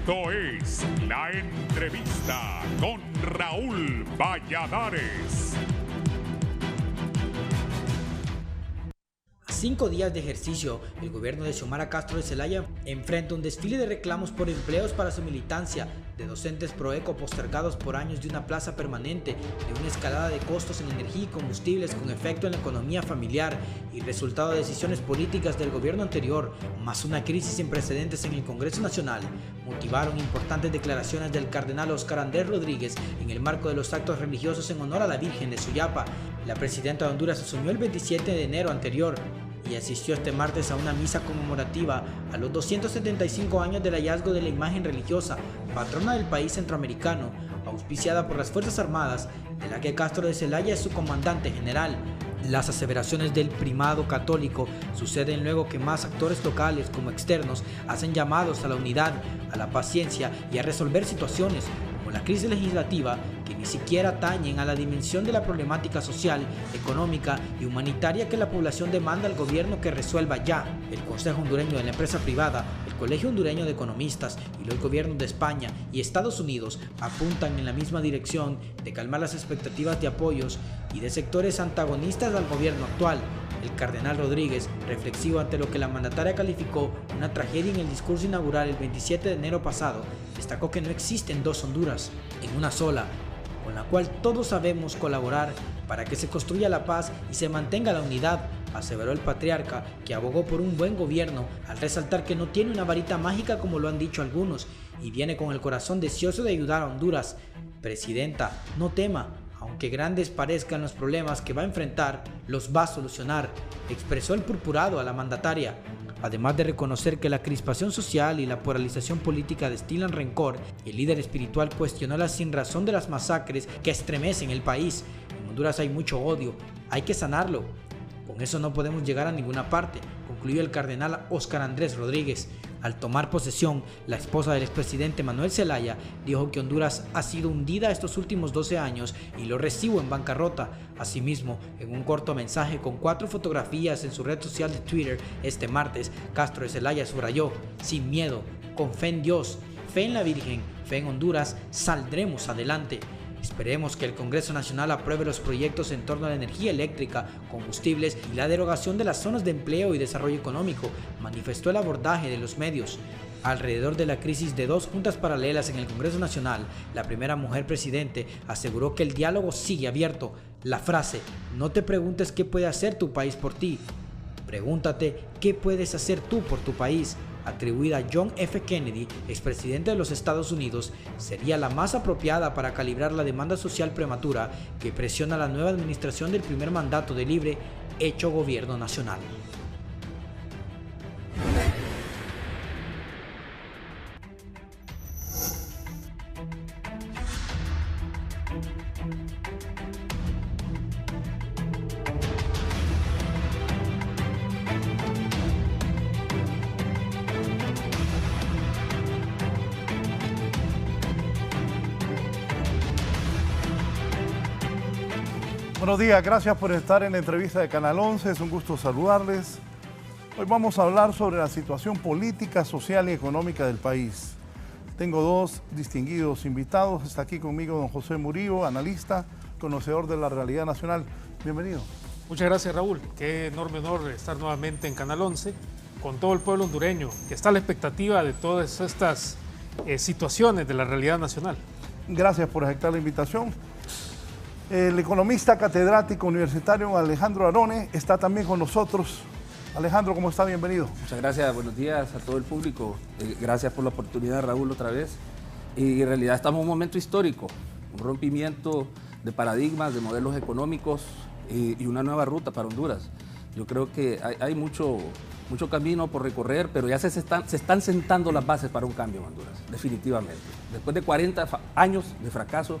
Esto es La Entrevista con Raúl Valladares. 5 días de ejercicio, el gobierno de Xiomara Castro de Celaya enfrenta un desfile de reclamos por empleos para su militancia, de docentes Proeco postergados por años, de una plaza permanente, de una escalada de costos en energía y combustibles con efecto en la economía familiar y resultado de decisiones políticas del gobierno anterior, más una crisis sin precedentes en el Congreso Nacional, motivaron importantes declaraciones del cardenal Óscar Andrés Rodríguez en el marco de los actos religiosos en honor a la Virgen de Suyapa. La presidenta de Honduras asumió el 27 de enero anterior y asistió este martes a una misa conmemorativa a los 275 años del hallazgo de la imagen religiosa, patrona del país centroamericano, auspiciada por las Fuerzas Armadas, de la que Castro de Celaya es su comandante general. Las aseveraciones del primado católico suceden luego que más actores locales como externos hacen llamados a la unidad, a la paciencia y a resolver situaciones como la crisis legislativa que ni siquiera atañen a la dimensión de la problemática social, económica y humanitaria que la población demanda al gobierno que resuelva ya. El Consejo Hondureño de la Empresa Privada, el Colegio Hondureño de Economistas y los gobiernos de España y Estados Unidos apuntan en la misma dirección de calmar las expectativas de apoyos y de sectores antagonistas al gobierno actual. El cardenal Rodríguez, reflexivo ante lo que la mandataria calificó una tragedia en el discurso inaugural el 27 de enero pasado, destacó que no existen dos Honduras, en una sola, con la cual todos sabemos colaborar para que se construya la paz y se mantenga la unidad, aseveró el patriarca, que abogó por un buen gobierno al resaltar que no tiene una varita mágica como lo han dicho algunos y viene con el corazón deseoso de ayudar a Honduras. Presidenta, no tema. Aunque grandes parezcan los problemas que va a enfrentar, los va a solucionar, expresó el purpurado a la mandataria. Además de reconocer que la crispación social y la polarización política destilan rencor, el líder espiritual cuestionó la sinrazón de las masacres que estremecen el país. En Honduras hay mucho odio, hay que sanarlo. Con eso no podemos llegar a ninguna parte, concluyó el cardenal Óscar Andrés Rodríguez. Al tomar posesión, la esposa del expresidente Manuel Zelaya dijo que Honduras ha sido hundida estos últimos 12 años y lo recibo en bancarrota. Asimismo, en un corto mensaje con 4 fotografías en su red social de Twitter este martes, Castro de Celaya subrayó: sin miedo, con fe en Dios, fe en la Virgen, fe en Honduras, saldremos adelante. Esperemos que el Congreso Nacional apruebe los proyectos en torno a la energía eléctrica, combustibles y la derogación de las zonas de empleo y desarrollo económico, manifestó el abordaje de los medios. Alrededor de la crisis de 2 juntas paralelas en el Congreso Nacional, la primera mujer presidente aseguró que el diálogo sigue abierto. La frase, no te preguntes qué puede hacer tu país por ti, pregúntate qué puedes hacer tú por tu país, atribuida a John F. Kennedy, expresidente de los Estados Unidos, sería la más apropiada para calibrar la demanda social prematura que presiona a la nueva administración del primer mandato de libre hecho gobierno nacional. Buenos días, gracias por estar en la entrevista de Canal 11, es un gusto saludarles. Hoy vamos a hablar sobre la situación política, social y económica del país. Tengo 2 distinguidos invitados, está aquí conmigo don José Murillo, analista, conocedor de la realidad nacional. Bienvenido. Muchas gracias, Raúl, qué enorme honor estar nuevamente en Canal 11 con todo el pueblo hondureño, que está a la expectativa de todas estas situaciones de la realidad nacional. Gracias por aceptar la invitación. El economista catedrático universitario Alejandro Arone está también con nosotros. Alejandro, ¿cómo está? Bienvenido. Muchas gracias, buenos días a todo el público. Gracias por la oportunidad, Raúl, otra vez. Y en realidad estamos en un momento histórico, un rompimiento de paradigmas, de modelos económicos y una nueva ruta para Honduras. Yo creo que hay mucho camino por recorrer, pero ya se están sentando las bases para un cambio en Honduras, definitivamente. Después de 40 años de fracaso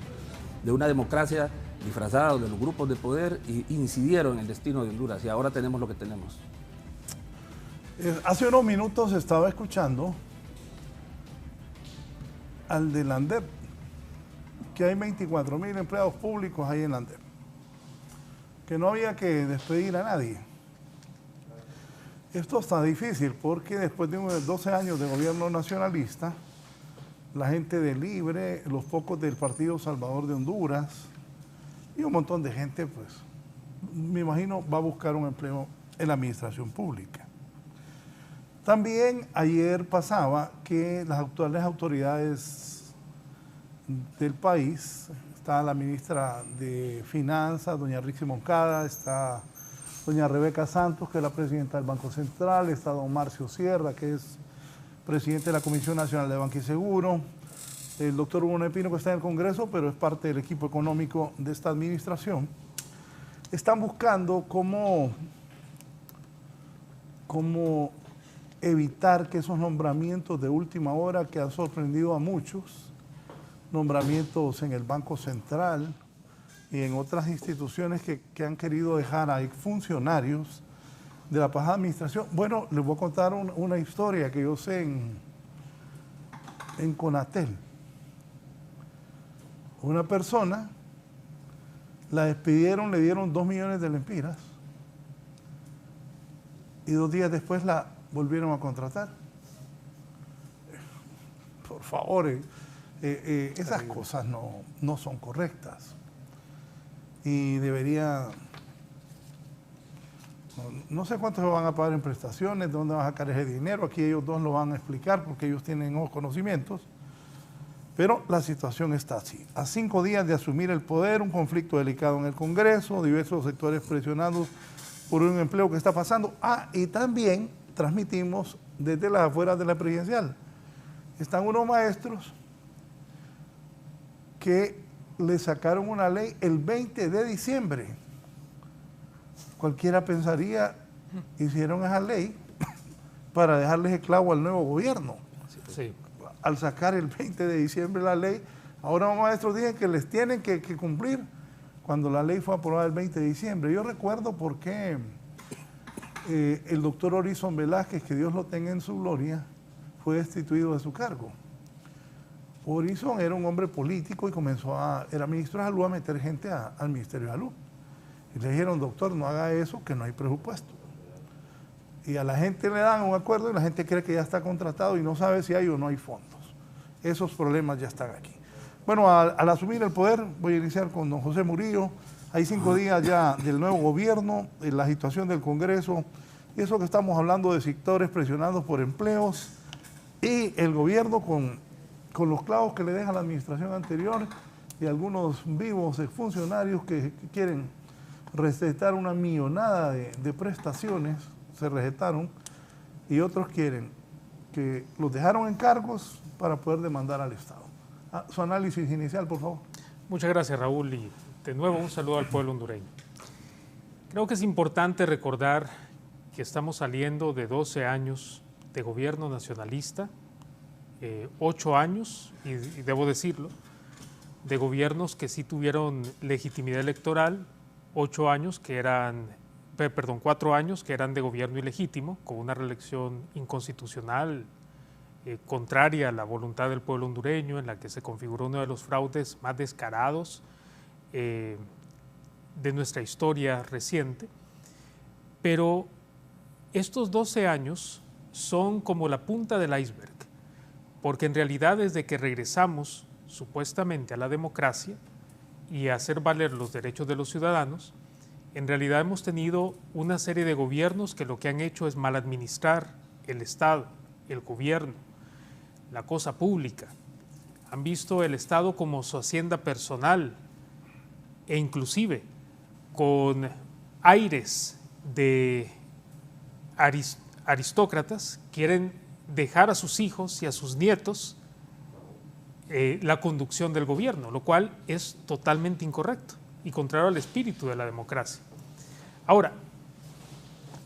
de una democracia disfrazada, donde los grupos de poder incidieron en el destino de Honduras, y ahora tenemos lo que tenemos. Hace unos minutos estaba escuchando al de Landep, que hay 24.000 empleados públicos ahí en Landep, que no había que despedir a nadie. Esto está difícil porque después de 12 años de gobierno nacionalista, la gente de Libre, los pocos del Partido Salvador de Honduras y un montón de gente, pues, me imagino, va a buscar un empleo en la administración pública. También ayer pasaba que las actuales autoridades del país, está la ministra de Finanzas, doña Rixi Moncada, está doña Rebeca Santos, que es la presidenta del Banco Central, está don Marcio Sierra, que es presidente de la Comisión Nacional de Banca y Seguro, el doctor Hugo Nepino, que está en el Congreso, pero es parte del equipo económico de esta administración. Están buscando cómo evitar que esos nombramientos de última hora que han sorprendido a muchos, nombramientos en el Banco Central y en otras instituciones que han querido dejar a funcionarios de la pasada administración. Bueno, les voy a contar una historia que yo sé en Conatel. Una persona la despidieron, le dieron 2 millones de lempiras y 2 días después la volvieron a contratar. Por favor, esas cosas no son correctas. Y debería, no sé cuánto se van a pagar en prestaciones, de dónde van a sacar ese dinero. Aquí ellos dos lo van a explicar porque ellos tienen nuevos conocimientos. Pero la situación está así. A 5 días de asumir el poder, un conflicto delicado en el Congreso, diversos sectores presionados por un empleo que está pasando. Y también transmitimos desde las afueras de la presidencial. Están unos maestros que le sacaron una ley el 20 de diciembre. Cualquiera pensaría, hicieron esa ley para dejarles esclavo al nuevo gobierno. Sí. Al sacar el 20 de diciembre la ley, ahora los maestros dicen que les tienen que cumplir cuando la ley fue aprobada el 20 de diciembre. Yo recuerdo por qué el doctor Horizon Velázquez, que Dios lo tenga en su gloria, fue destituido de su cargo. Horizon era un hombre político y era ministro de Salud, a meter gente al Ministerio de Salud. Y le dijeron, doctor, no haga eso, que no hay presupuesto. Y a la gente le dan un acuerdo y la gente cree que ya está contratado y no sabe si hay o no hay fondos. Esos problemas ya están aquí. Bueno, al asumir el poder, voy a iniciar con don José Murillo. Hay 5 días ya del nuevo gobierno, la situación del Congreso, y eso que estamos hablando de sectores presionados por empleos, y el gobierno con los clavos que le deja la administración anterior y algunos vivos exfuncionarios que quieren recetar una millonada de prestaciones, se recetaron, y otros quieren que los dejaron en cargos para poder demandar al Estado. Su análisis inicial, por favor. Muchas gracias, Raúl, y de nuevo un saludo al pueblo hondureño. Creo que es importante recordar que estamos saliendo de 12 años de gobierno nacionalista, 8 años, y debo decirlo, de gobiernos que sí tuvieron legitimidad electoral, 4 años que eran de gobierno ilegítimo, con una reelección inconstitucional, contraria a la voluntad del pueblo hondureño, en la que se configuró uno de los fraudes más descarados de nuestra historia reciente. Pero estos 12 años son como la punta del iceberg, porque en realidad desde que regresamos supuestamente a la democracia y a hacer valer los derechos de los ciudadanos, en realidad hemos tenido una serie de gobiernos que lo que han hecho es mal administrar el Estado, el gobierno, la cosa pública. Han visto el Estado como su hacienda personal e inclusive con aires de aristócratas quieren dejar a sus hijos y a sus nietos la conducción del gobierno, lo cual es totalmente incorrecto y contrario al espíritu de la democracia. Ahora,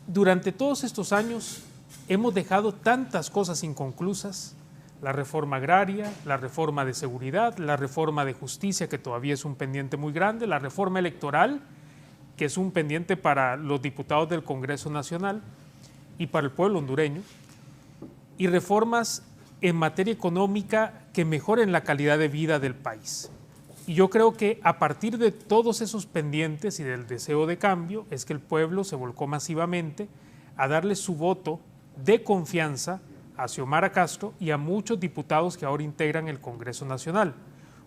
durante todos estos años hemos dejado tantas cosas inconclusas: la reforma agraria, la reforma de seguridad, la reforma de justicia, que todavía es un pendiente muy grande, la reforma electoral, que es un pendiente para los diputados del Congreso Nacional y para el pueblo hondureño, y reformas en materia económica que mejoren la calidad de vida del país. Y yo creo que a partir de todos esos pendientes y del deseo de cambio es que el pueblo se volcó masivamente a darle su voto de confianza a Xiomara Castro y a muchos diputados que ahora integran el Congreso Nacional.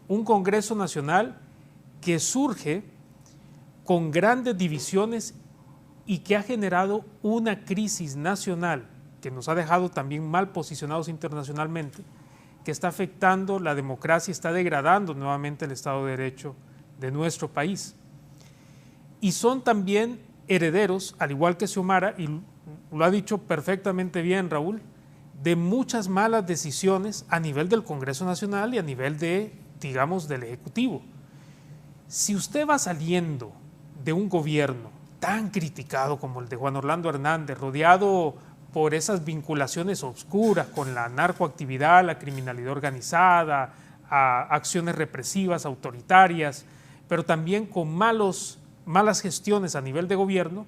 Un Congreso Nacional que surge con grandes divisiones y que ha generado una crisis nacional que nos ha dejado también mal posicionados internacionalmente, que está afectando la democracia, está degradando nuevamente el Estado de Derecho de nuestro país. Y son también herederos, al igual que Xiomara, y lo ha dicho perfectamente bien Raúl, de muchas malas decisiones a nivel del Congreso Nacional y a nivel de, digamos, del Ejecutivo. Si usted va saliendo de un gobierno tan criticado como el de Juan Orlando Hernández, rodeado por esas vinculaciones oscuras con la narcoactividad, la criminalidad organizada, a acciones represivas, autoritarias, pero también con malas gestiones a nivel de gobierno,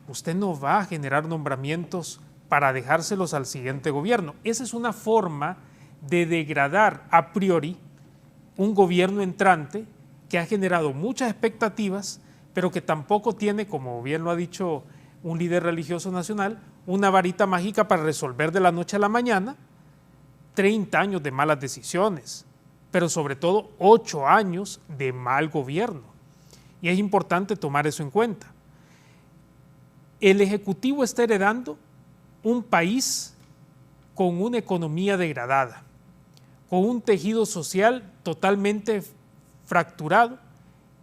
usted no va a generar nombramientos para dejárselos al siguiente gobierno. Esa es una forma de degradar a priori un gobierno entrante que ha generado muchas expectativas, pero que tampoco tiene, como bien lo ha dicho un líder religioso nacional, una varita mágica para resolver de la noche a la mañana 30 años de malas decisiones, pero sobre todo 8 años de mal gobierno. Y es importante tomar eso en cuenta. El Ejecutivo está heredando un país con una economía degradada, con un tejido social totalmente fracturado,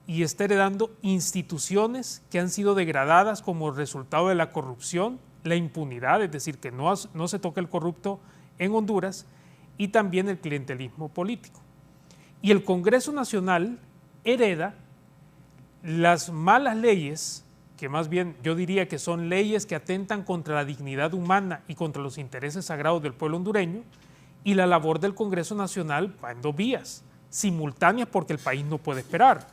y está heredando instituciones que han sido degradadas como resultado de la corrupción, la impunidad, es decir, que no se toca el corrupto en Honduras, y también el clientelismo político. Y el Congreso Nacional hereda las malas leyes, que más bien yo diría que son leyes que atentan contra la dignidad humana y contra los intereses sagrados del pueblo hondureño, y la labor del Congreso Nacional va en 2 vías, simultáneas, porque el país no puede esperar.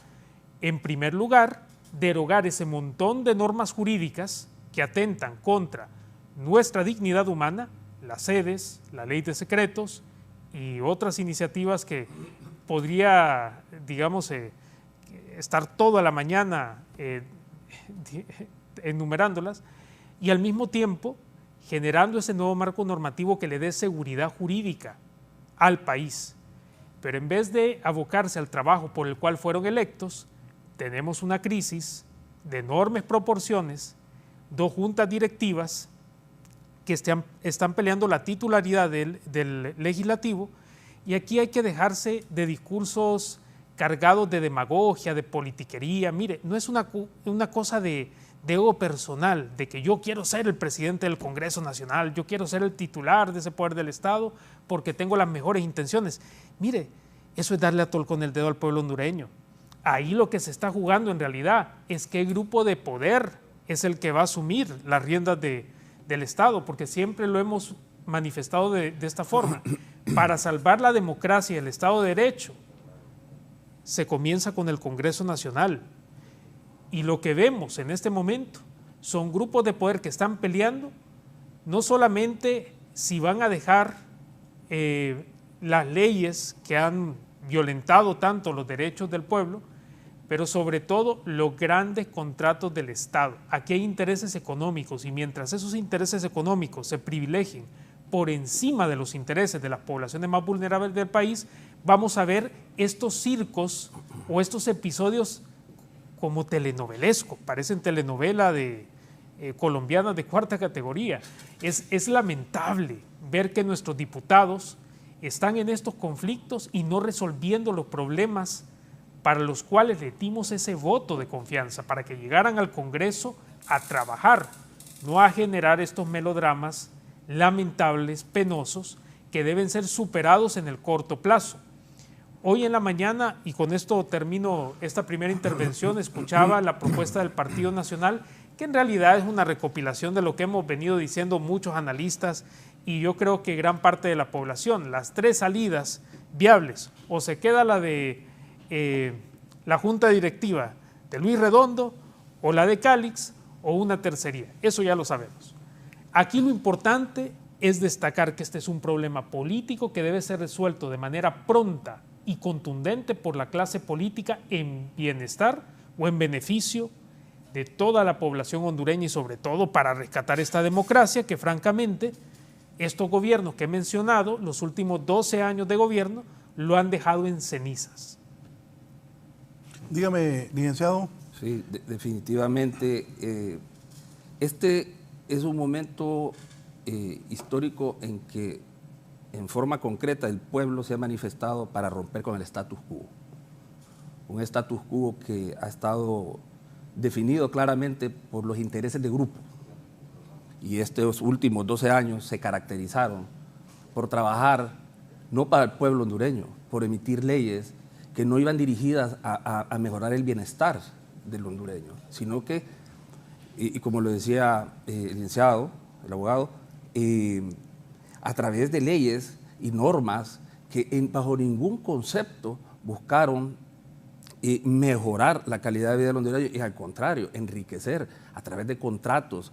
En primer lugar, derogar ese montón de normas jurídicas que atentan contra nuestra dignidad humana, las sedes, la ley de secretos y otras iniciativas que podría, digamos, estar toda la mañana enumerándolas, y al mismo tiempo generando ese nuevo marco normativo que le dé seguridad jurídica al país. Pero en vez de abocarse al trabajo por el cual fueron electos, tenemos una crisis de enormes proporciones, 2 juntas directivas que están peleando la titularidad del legislativo, y aquí hay que dejarse de discursos cargados de demagogia, de politiquería. Mire, no es una cosa de ego personal, de que yo quiero ser el presidente del Congreso Nacional, yo quiero ser el titular de ese poder del Estado porque tengo las mejores intenciones. Mire, eso es darle a tol con el dedo al pueblo hondureño. Ahí lo que se está jugando en realidad es qué grupo de poder es el que va a asumir las riendas del Estado, porque siempre lo hemos manifestado de esta forma. Para salvar la democracia y el Estado de Derecho, se comienza con el Congreso Nacional. Y lo que vemos en este momento son grupos de poder que están peleando no solamente si van a dejar las leyes que han violentado tanto los derechos del pueblo, pero sobre todo los grandes contratos del Estado. Aquí hay intereses económicos, y mientras esos intereses económicos se privilegien por encima de los intereses de las poblaciones más vulnerables del país, vamos a ver estos circos o estos episodios como telenovelescos, parecen telenovela colombianas de 4ª categoría. Es lamentable ver que nuestros diputados están en estos conflictos y no resolviendo los problemas para los cuales le dimos ese voto de confianza, para que llegaran al Congreso a trabajar, no a generar estos melodramas lamentables, penosos, que deben ser superados en el corto plazo. Hoy en la mañana, y con esto termino esta primera intervención, escuchaba la propuesta del Partido Nacional, que en realidad es una recopilación de lo que hemos venido diciendo muchos analistas y yo creo que gran parte de la población. Las 3 salidas viables: o se queda la de la Junta Directiva de Luis Redondo, o la de Calix, o una tercería. Eso ya lo sabemos. Aquí lo importante es destacar que este es un problema político que debe ser resuelto de manera pronta y contundente por la clase política en bienestar o en beneficio de toda la población hondureña, y sobre todo para rescatar esta democracia que francamente Estos gobiernos que he mencionado, los últimos 12 años de gobierno, lo han dejado en cenizas. Dígame, licenciado. Sí, definitivamente. Este es un momento histórico en que en forma concreta el pueblo se ha manifestado para romper con el status quo. Un status quo que ha estado definido claramente por los intereses de grupo. Y estos últimos 12 años se caracterizaron por trabajar no para el pueblo hondureño, por emitir leyes que no iban dirigidas a mejorar el bienestar del hondureño, sino que, y como lo decía el licenciado, el abogado, a través de leyes y normas que bajo ningún concepto buscaron mejorar la calidad de vida del hondureño y al contrario, enriquecer a través de contratos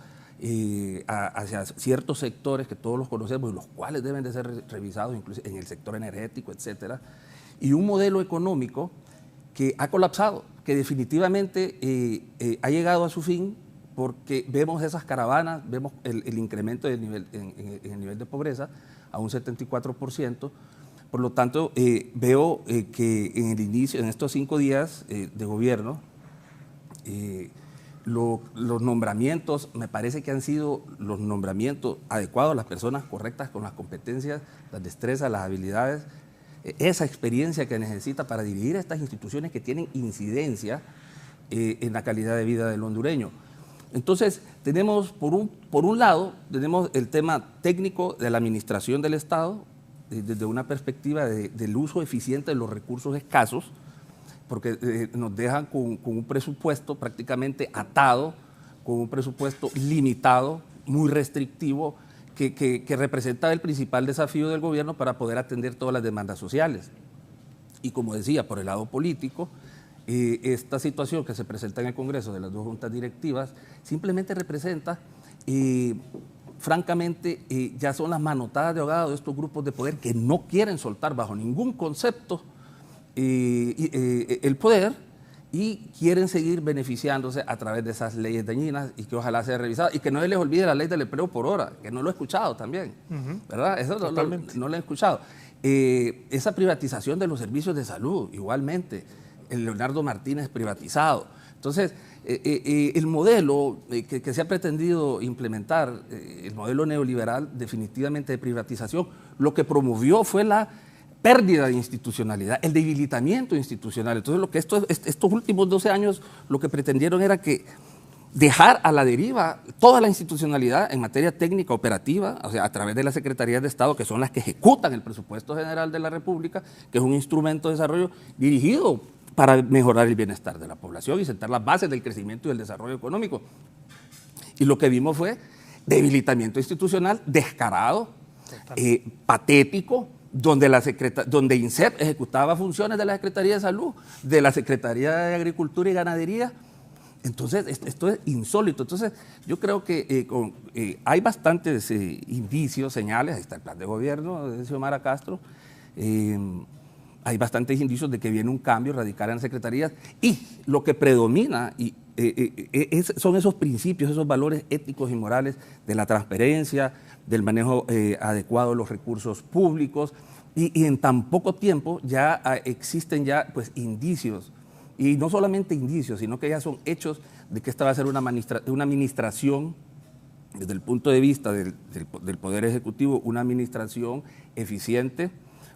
hacia ciertos sectores que todos los conocemos y los cuales deben de ser revisados, incluso en el sector energético, etcétera, y un modelo económico que ha colapsado, que definitivamente ha llegado a su fin porque vemos esas caravanas, vemos el incremento del nivel, en el nivel de pobreza a un 74%. Por lo tanto, veo que en el inicio, en estos 5 días de gobierno, los nombramientos, me parece que han sido los nombramientos adecuados a las personas correctas, con las competencias, las destrezas, las habilidades, esa experiencia que necesita para dirigir estas instituciones que tienen incidencia en la calidad de vida del hondureño. Entonces, tenemos, por un lado, tenemos el tema técnico de la administración del Estado, desde una perspectiva del uso eficiente de los recursos escasos, porque nos dejan con un presupuesto prácticamente atado, con un presupuesto limitado, muy restrictivo, que representa el principal desafío del gobierno para poder atender todas las demandas sociales. Y como decía, por el lado político, esta situación que se presenta en el Congreso de las 2 juntas directivas simplemente representa, francamente, ya son las manotadas de ahogado de estos grupos de poder que no quieren soltar bajo ningún concepto el poder y quieren seguir beneficiándose a través de esas leyes dañinas y que ojalá sea revisada y que no se les olvide la ley del empleo por hora, que no lo he escuchado también, ¿verdad? Eso no lo he escuchado. Esa privatización de los servicios de salud, igualmente, el Leonardo Martínez privatizado. Entonces, el modelo que se ha pretendido implementar, el modelo neoliberal definitivamente de privatización, lo que promovió fue la pérdida de institucionalidad, el debilitamiento institucional. Entonces, lo que estos últimos 12 años lo que pretendieron era que dejar a la deriva toda la institucionalidad en materia técnica, operativa, o sea, a través de las Secretarías de Estado, que son las que ejecutan el presupuesto general de la República, que es un instrumento de desarrollo dirigido para mejorar el bienestar de la población y sentar las bases del crecimiento y del desarrollo económico. Y lo que vimos fue debilitamiento institucional descarado, patético, donde INSEP ejecutaba funciones de la Secretaría de Salud, de la Secretaría de Agricultura y Ganadería. Entonces, esto es insólito. Entonces, yo creo que hay bastantes indicios, señales, ahí está el plan de gobierno de Xiomara Castro, hay bastantes indicios de que viene un cambio radical en las secretarías y lo que predomina son esos principios, esos valores éticos y morales de la transparencia, del manejo adecuado de los recursos públicos y en tan poco tiempo ya existen pues indicios, y no solamente indicios, sino que ya son hechos de que esta va a ser una administración, desde el punto de vista del Poder Ejecutivo, una administración eficiente,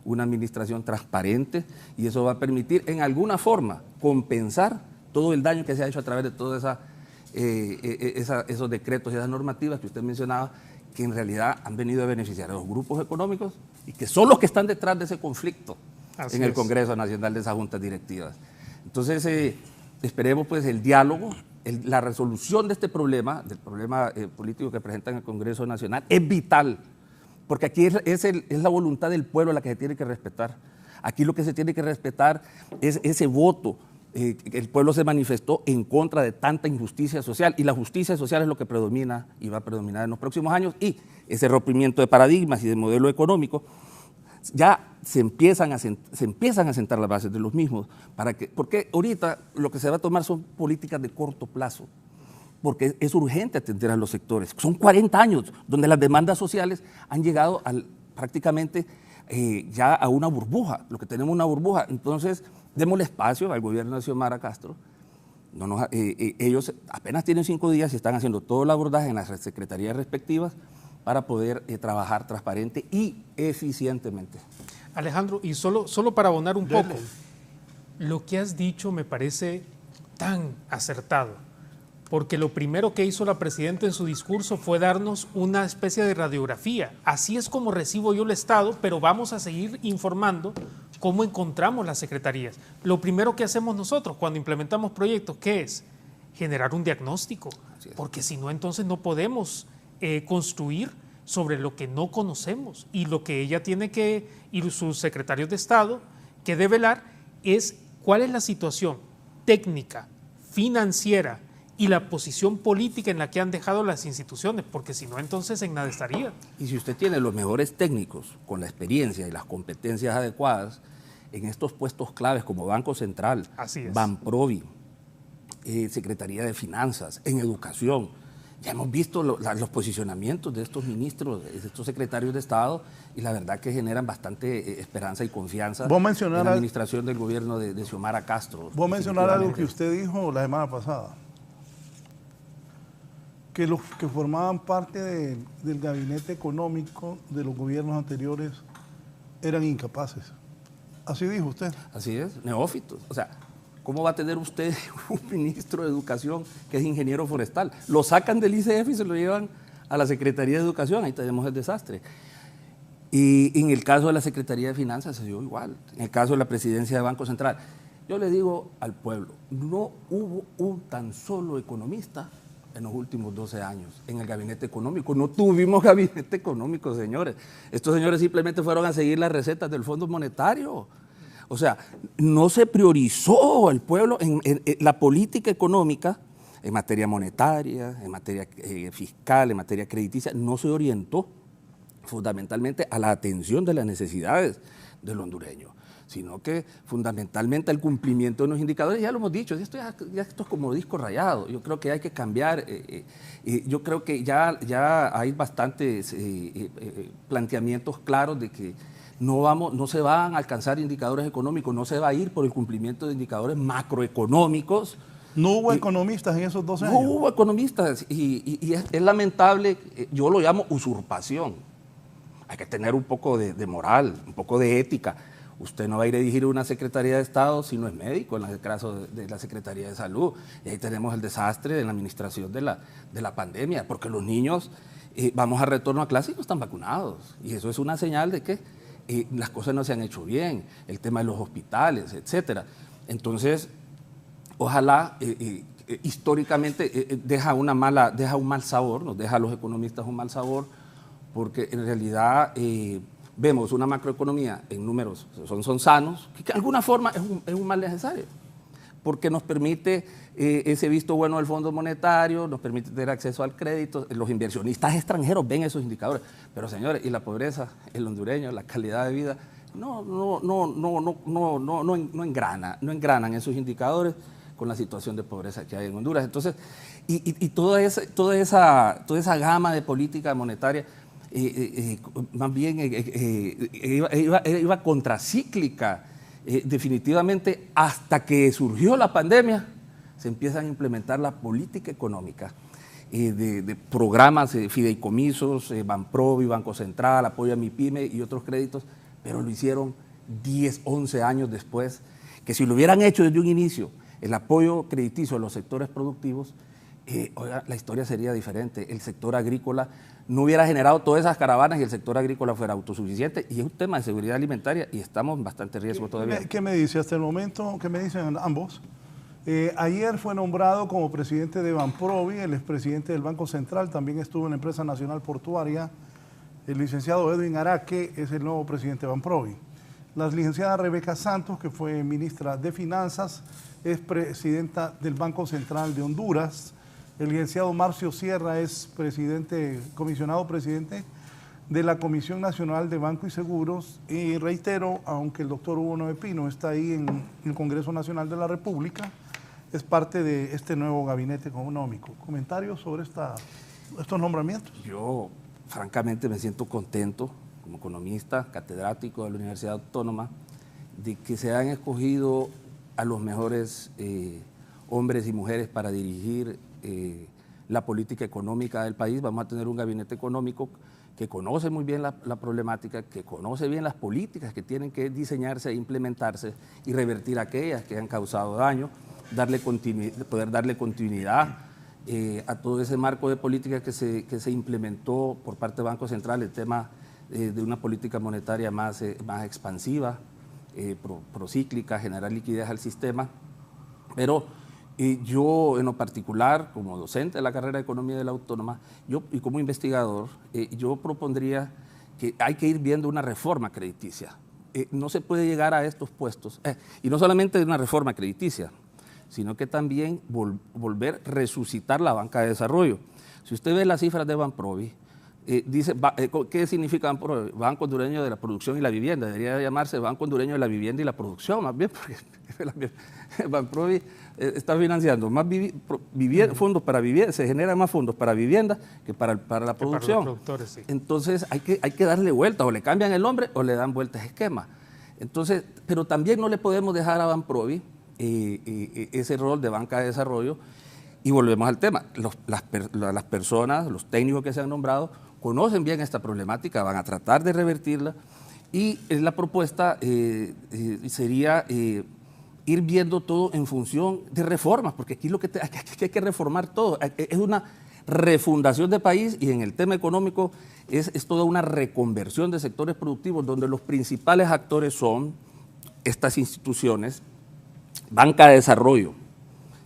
una administración transparente, y eso va a permitir en alguna forma compensar todo el daño que se ha hecho a través de todos esos decretos y esas normativas que usted mencionaba, que en realidad han venido a beneficiar a los grupos económicos y que son los que están detrás de ese conflicto en el Congreso Nacional de esas juntas directivas. Entonces, esperemos pues el diálogo, la resolución de este problema, del problema político que presenta en el Congreso Nacional, es vital, porque aquí es la voluntad del pueblo la que se tiene que respetar. Aquí lo que se tiene que respetar es ese voto. El pueblo se manifestó en contra de tanta injusticia social y la justicia social es lo que predomina y va a predominar en los próximos años, y ese rompimiento de paradigmas y de modelo económico ya se empiezan a sentar las bases de los mismos, porque ahorita lo que se va a tomar son políticas de corto plazo. porque es urgente atender a los sectores. Son 40 años donde las demandas sociales han llegado prácticamente ya a una burbuja, lo que tenemos una burbuja. Entonces, démosle espacio al gobierno de Xiomara Castro. Ellos apenas tienen 5 días y están haciendo todo el abordaje en las secretarías respectivas para poder trabajar transparente y eficientemente. Alejandro, y solo para abonar un poco, lo que has dicho me parece tan acertado, porque lo primero que hizo la presidenta en su discurso fue darnos una especie de radiografía. Así es como recibo yo el Estado, pero vamos a seguir informando cómo encontramos las secretarías. Lo primero que hacemos nosotros cuando implementamos proyectos, ¿qué es? Generar un diagnóstico, porque si no, entonces no podemos construir sobre lo que no conocemos, y lo que ella tiene que, y sus secretarios de Estado, que develar es cuál es la situación técnica, financiera y la posición política en la que han dejado las instituciones, porque si no, entonces en nada estaría. Y si usted tiene los mejores técnicos con la experiencia y las competencias adecuadas en estos puestos claves como Banco Central, Banprovi, Secretaría de Finanzas, en Educación, ya hemos visto los posicionamientos de estos ministros, de estos secretarios de Estado, y la verdad que generan bastante esperanza y confianza en la administración del gobierno de Xiomara Castro. Vos mencionar algo que usted dijo la semana pasada, que los que formaban parte del gabinete económico de los gobiernos anteriores eran incapaces. Así dijo usted. Así es, neófitos. O sea, ¿cómo va a tener usted un ministro de Educación que es ingeniero forestal? Lo sacan del ICF y se lo llevan a la Secretaría de Educación, ahí tenemos el desastre. Y en el caso de la Secretaría de Finanzas se dio igual, en el caso de la presidencia de Banco Central. Yo le digo al pueblo, no hubo un tan solo economista en los últimos 12 años en el gabinete económico. No tuvimos gabinete económico, señores. Estos señores simplemente fueron a seguir las recetas del Fondo Monetario. O sea, no se priorizó al pueblo en la política económica, en materia monetaria, en materia fiscal, en materia crediticia, no se orientó fundamentalmente a la atención de las necesidades del hondureño, sino que fundamentalmente al cumplimiento de los indicadores. Ya lo hemos dicho, esto es como disco rayado. Yo creo que hay que cambiar. Yo creo que ya hay bastantes planteamientos claros de que no se van a alcanzar indicadores económicos, no se va a ir por el cumplimiento de indicadores macroeconómicos. ¿No hubo economistas en esos 12 años? No hubo economistas y es lamentable, yo lo llamo usurpación. Hay que tener un poco de moral, un poco de ética. Usted no va a ir a dirigir una Secretaría de Estado si no es médico, en el caso de la Secretaría de Salud. Y ahí tenemos el desastre en la administración de la pandemia, porque los niños vamos a retorno a clase y no están vacunados. Y eso es una señal de que las cosas no se han hecho bien, el tema de los hospitales, etcétera. Entonces, ojalá, históricamente deja un mal sabor, nos deja a los economistas un mal sabor, porque en realidad vemos una macroeconomía en números, son sanos, que de alguna forma es un mal necesario, porque nos permite ese visto bueno del Fondo Monetario, nos permite tener acceso al crédito, los inversionistas extranjeros ven esos indicadores, pero señores, y la pobreza, el hondureño, la calidad de vida, no engranan esos indicadores con la situación de pobreza que hay en Honduras. Entonces, y toda esa gama de política monetaria más bien iba contracíclica, definitivamente hasta que surgió la pandemia se empiezan a implementar la política económica de programas, fideicomisos, Banprovi, Banco Central, apoyo a MIPYME y otros créditos, pero lo hicieron 10, 11 años después, que si lo hubieran hecho desde un inicio, el apoyo crediticio a los sectores productivos, oiga, la historia sería diferente. El sector agrícola no hubiera generado todas esas caravanas y el sector agrícola fuera autosuficiente, y es un tema de seguridad alimentaria y estamos en bastante riesgo todavía. ¿Qué me dice hasta el momento? ¿Qué me dicen ambos? Ayer fue nombrado como presidente de Banprovi, el expresidente del Banco Central, también estuvo en la Empresa Nacional Portuaria. El licenciado Edwin Araque es el nuevo presidente de Banprovi. La licenciada Rebeca Santos, que fue ministra de Finanzas, es presidenta del Banco Central de Honduras. El licenciado Marcio Sierra es comisionado presidente de la Comisión Nacional de Banco y Seguros. Y reitero, aunque el doctor Hugo Noé Pino está ahí en el Congreso Nacional de la República, es parte de este nuevo gabinete económico. ¿Comentarios sobre estos nombramientos? Yo, francamente, me siento contento como economista, catedrático de la Universidad Autónoma, de que se han escogido a los mejores hombres y mujeres para dirigir la política económica del país. Vamos a tener un gabinete económico que conoce muy bien la problemática, que conoce bien las políticas que tienen que diseñarse e implementarse y revertir aquellas que han causado daño, poder darle continuidad a todo ese marco de política que se implementó por parte del Banco Central, el tema de una política monetaria más expansiva, procíclica, generar liquidez al sistema. Pero yo, en lo particular, como docente de la carrera de Economía de la Autónoma, y como investigador, yo propondría que hay que ir viendo una reforma crediticia. No se puede llegar a estos puestos, y no solamente una reforma crediticia, sino que también volver a resucitar la banca de desarrollo. Si usted ve las cifras de Banprovi, dice, ¿qué significa Banprovi? Banco Hondureño de la Producción y la Vivienda. Debería llamarse Banco Hondureño de la Vivienda y la Producción, más bien, porque Banprovi está financiando más fondos para vivienda, se generan más fondos para vivienda que para la producción. Para los productores, sí. Entonces hay que darle vuelta, o le cambian el nombre o le dan vuelta a esquema. Entonces, pero también no le podemos dejar a Banprovi ese rol de banca de desarrollo. Y volvemos al tema, las personas, los técnicos que se han nombrado, conocen bien esta problemática, van a tratar de revertirla, y la propuesta sería ir viendo todo en función de reformas, porque aquí hay que reformar todo, es una refundación de país, y en el tema económico es toda una reconversión de sectores productivos, donde los principales actores son estas instituciones, banca de desarrollo,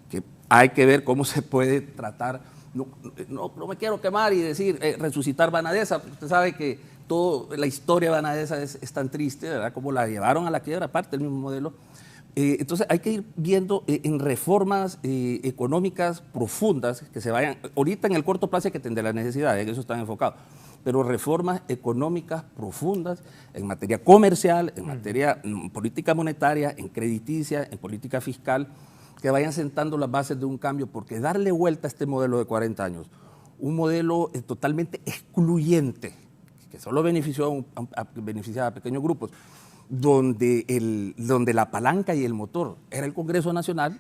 que hay que ver cómo se puede tratar. No me quiero quemar y decir resucitar Banadesa. Usted sabe que toda la historia de Banadesa es tan triste, ¿verdad? Como la llevaron a la quiebra, parte del mismo modelo. Entonces hay que ir viendo en reformas económicas profundas que se vayan. Ahorita en el corto plazo hay que atender las necesidades, en eso están enfocados. Pero reformas económicas profundas en materia comercial, en materia política monetaria, en crediticia, en política fiscal, que vayan sentando las bases de un cambio, porque darle vuelta a este modelo de 40 años, un modelo totalmente excluyente, que solo beneficiaba a pequeños grupos, donde la palanca y el motor era el Congreso Nacional,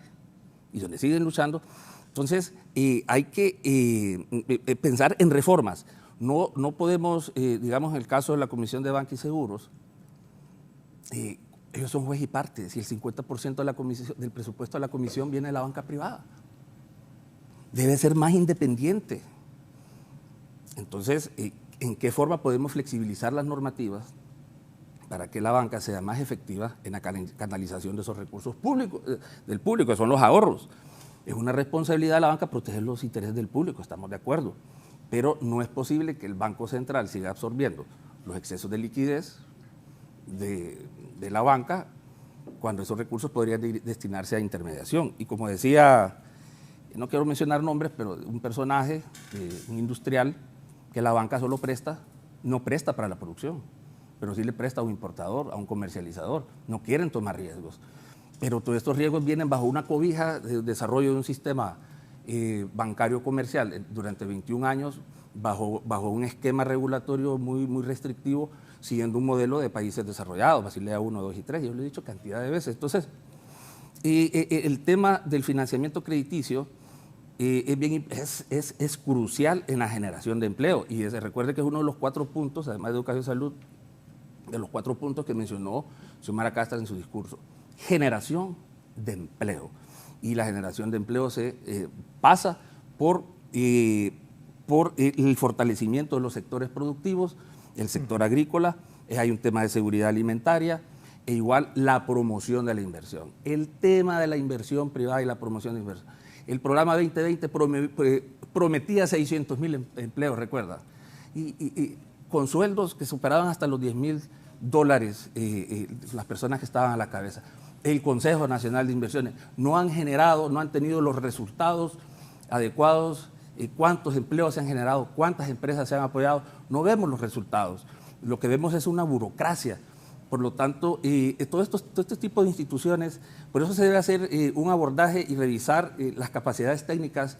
y donde siguen luchando. Entonces hay que pensar en reformas. No podemos, digamos, en el caso de la Comisión de Banca y Seguros, ellos son juez y parte, si el 50% del presupuesto de la comisión viene de la banca privada. Debe ser más independiente. Entonces, ¿en qué forma podemos flexibilizar las normativas para que la banca sea más efectiva en la canalización de esos recursos públicos, del público, que son los ahorros? Es una responsabilidad de la banca proteger los intereses del público, estamos de acuerdo, pero no es posible que el Banco Central siga absorbiendo los excesos de liquidez de la banca, cuando esos recursos podrían destinarse a intermediación. Y como decía, no quiero mencionar nombres, pero un personaje, un industrial, que la banca solo no presta para la producción, pero sí le presta a un importador, a un comercializador. No quieren tomar riesgos, pero todos estos riesgos vienen bajo una cobija de desarrollo de un sistema bancario comercial durante 21 años, bajo un esquema regulatorio muy, muy restrictivo, siguiendo un modelo de países desarrollados, Basilea 1, 2 y 3, yo lo he dicho cantidad de veces. Entonces, el tema del financiamiento crediticio es crucial en la generación de empleo, y recuerde que es uno de los 4 puntos, además de educación y salud, de los 4 puntos que mencionó Xiomara Castro en su discurso. Generación de empleo, y la generación de empleo se pasa por el fortalecimiento de los sectores productivos, el sector agrícola, hay un tema de seguridad alimentaria, e igual la promoción de la inversión. El tema de la inversión privada y la promoción de inversión. El programa 2020 prometía 600.000 empleos, recuerda, y con sueldos que superaban hasta los $10.000 las personas que estaban a la cabeza. El Consejo Nacional de Inversiones no han tenido los resultados adecuados. ¿Cuántos empleos se han generado? ¿Cuántas empresas se han apoyado? No vemos los resultados. Lo que vemos es una burocracia Por lo tanto, todo este tipo de instituciones, por eso se debe hacer un abordaje y revisar las capacidades técnicas,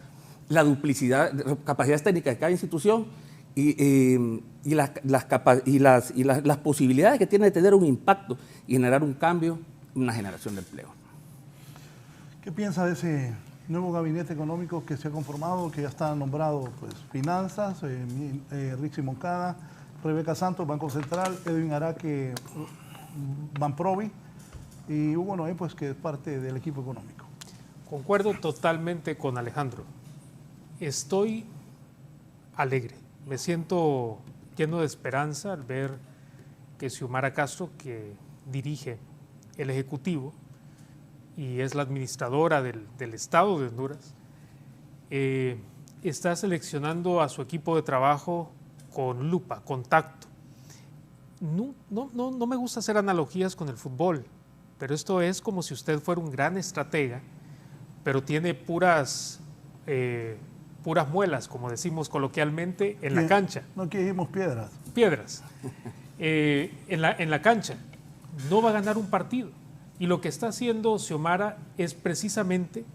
la duplicidad, capacidades técnicas de cada institución y las posibilidades que tiene de tener un impacto y generar un cambio, una generación de empleo. ¿Qué piensa de ese nuevo gabinete económico que se ha conformado, que ya está nombrado pues, Finanzas, Rixi Moncada, Rebeca Santos, Banco Central, Edwin Araque, Banprovi, y Hugo Noé, pues, que es parte del equipo económico? Concuerdo totalmente con Alejandro. Estoy alegre, me siento lleno de esperanza al ver que Xiomara Castro, que dirige el Ejecutivo y es la administradora del Estado de Honduras, está seleccionando a su equipo de trabajo con lupa, con tacto. No me gusta hacer analogías con el fútbol, pero esto es como si usted fuera un gran estratega, pero tiene puras muelas, como decimos coloquialmente, en la cancha. No que dijimos piedras. Piedras. En la cancha. No va a ganar un partido. Y lo que está haciendo Xiomara es precisamente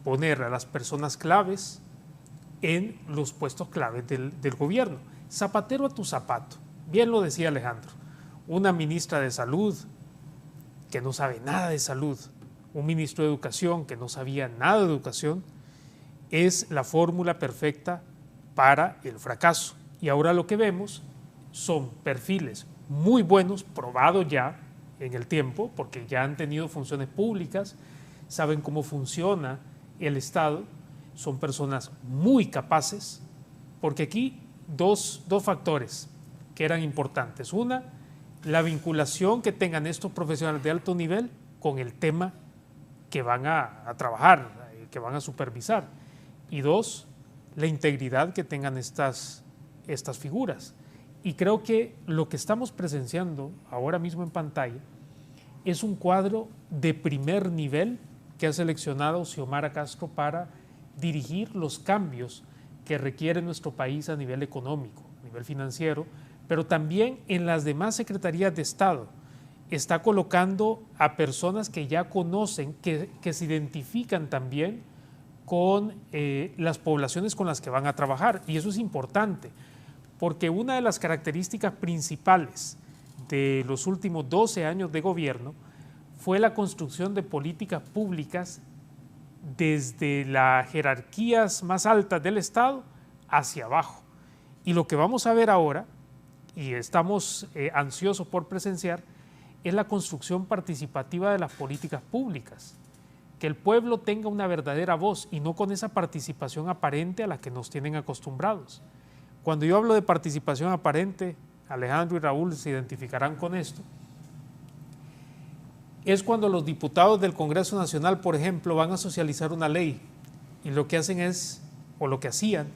poner a las personas claves en los puestos claves del gobierno. Zapatero a tu zapato. Bien lo decía Alejandro. Una ministra de Salud que no sabe nada de salud, un ministro de Educación que no sabía nada de educación, es la fórmula perfecta para el fracaso. Y ahora lo que vemos son perfiles muy buenos, probados ya en el tiempo, porque ya han tenido funciones públicas, saben cómo funciona el Estado, son personas muy capaces, porque aquí dos factores que eran importantes. Una, la vinculación que tengan estos profesionales de alto nivel con el tema que van a trabajar, que van a supervisar. Y dos, la integridad que tengan estas figuras. Y creo que lo que estamos presenciando ahora mismo en pantalla es un cuadro de primer nivel que ha seleccionado Xiomara Castro para dirigir los cambios que requiere nuestro país a nivel económico, a nivel financiero, pero también en las demás secretarías de Estado. Está colocando a personas que ya conocen, que se identifican también con las poblaciones con las que van a trabajar. Y eso es importante, porque una de las características principales de los últimos 12 años de gobierno fue la construcción de políticas públicas desde las jerarquías más altas del Estado hacia abajo. Y lo que vamos a ver ahora, y estamos ansiosos por presenciar, es la construcción participativa de las políticas públicas. Que el pueblo tenga una verdadera voz y no con esa participación aparente a la que nos tienen acostumbrados. Cuando yo hablo de participación aparente, Alejandro y Raúl se identificarán con esto, es cuando los diputados del Congreso Nacional, por ejemplo, van a socializar una ley y lo que hacen es, o lo que hacían,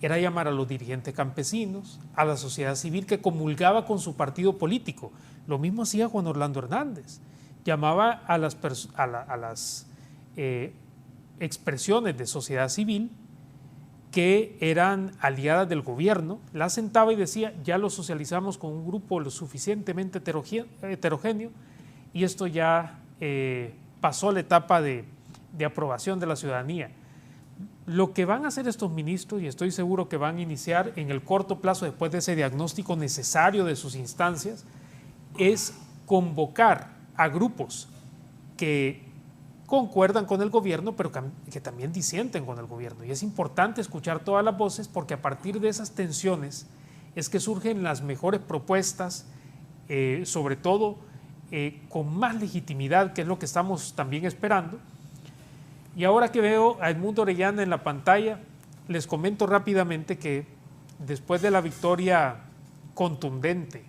era llamar a los dirigentes campesinos, a la sociedad civil que comulgaba con su partido político. Lo mismo hacía Juan Orlando Hernández. Llamaba a las expresiones de sociedad civil que eran aliadas del gobierno, las sentaba y decía, ya lo socializamos con un grupo lo suficientemente heterogéneo y esto ya pasó la etapa de aprobación de la ciudadanía. Lo que van a hacer estos ministros, y estoy seguro que van a iniciar en el corto plazo después de ese diagnóstico necesario de sus instancias, es convocar a grupos que concuerdan con el gobierno, pero que también disienten con el gobierno. Y es importante escuchar todas las voces porque a partir de esas tensiones es que surgen las mejores propuestas, sobre todo con más legitimidad, que es lo que estamos también esperando. Y ahora que veo a Edmundo Orellana en la pantalla, les comento rápidamente que después de la victoria contundente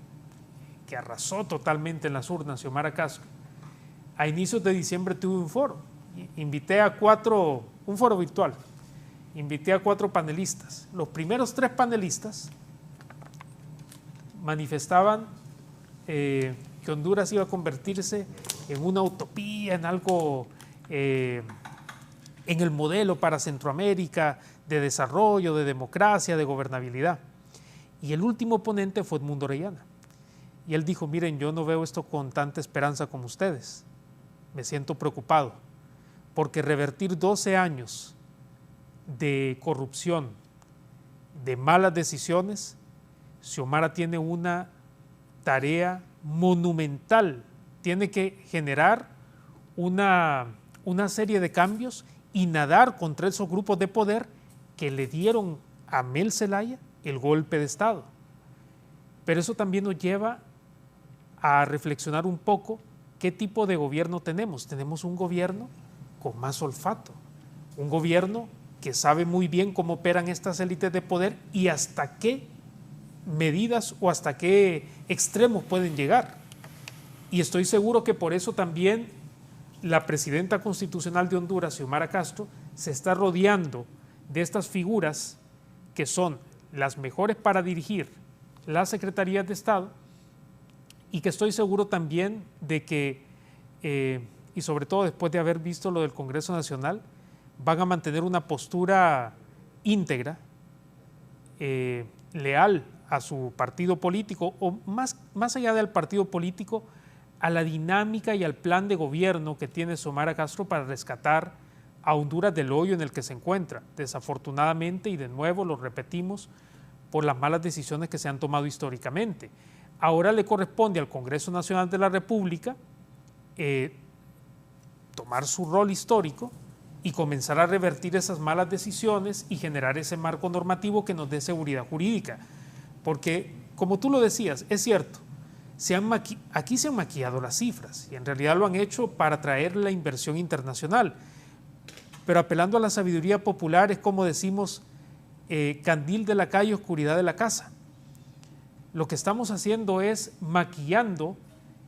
que arrasó totalmente en las urnas Xiomara Castro, a inicios de diciembre tuve un foro, invité a un foro virtual, invité a 4 panelistas. Los primeros 3 panelistas manifestaban que Honduras iba a convertirse en una utopía, en algo, en el modelo para Centroamérica de desarrollo, de democracia, de gobernabilidad. Y el último ponente fue Edmundo Orellana. y él dijo, miren, yo no veo esto con tanta esperanza como ustedes, me siento preocupado, porque revertir 12 años de corrupción, de malas decisiones, Xiomara tiene una tarea monumental, tiene que generar una serie de cambios y nadar contra esos grupos de poder que le dieron a Mel Zelaya el golpe de Estado. Pero eso también nos lleva a reflexionar un poco qué tipo de gobierno tenemos. Tenemos un gobierno con más olfato, un gobierno que sabe muy bien cómo operan estas élites de poder y hasta qué medidas o hasta qué extremos pueden llegar. Y estoy seguro que por eso también la presidenta constitucional de Honduras, Xiomara Castro, se está rodeando de estas figuras que son las mejores para dirigir las secretarías de Estado y que estoy seguro también de que, y sobre todo después de haber visto lo del Congreso Nacional, van a mantener una postura íntegra, leal a su partido político o más allá del partido político, a la dinámica y al plan de gobierno que tiene Xiomara Castro para rescatar a Honduras del hoyo en el que se encuentra. Desafortunadamente, y de nuevo lo repetimos, por las malas decisiones que se han tomado históricamente. Ahora le corresponde al Congreso Nacional de la República tomar su rol histórico y comenzar a revertir esas malas decisiones y generar ese marco normativo que nos dé seguridad jurídica. Porque, como tú lo decías, es cierto, aquí se han maquillado las cifras y en realidad lo han hecho para atraer la inversión internacional. Pero apelando a la sabiduría popular es como decimos, candil de la calle, oscuridad de la casa. Lo que estamos haciendo es maquillando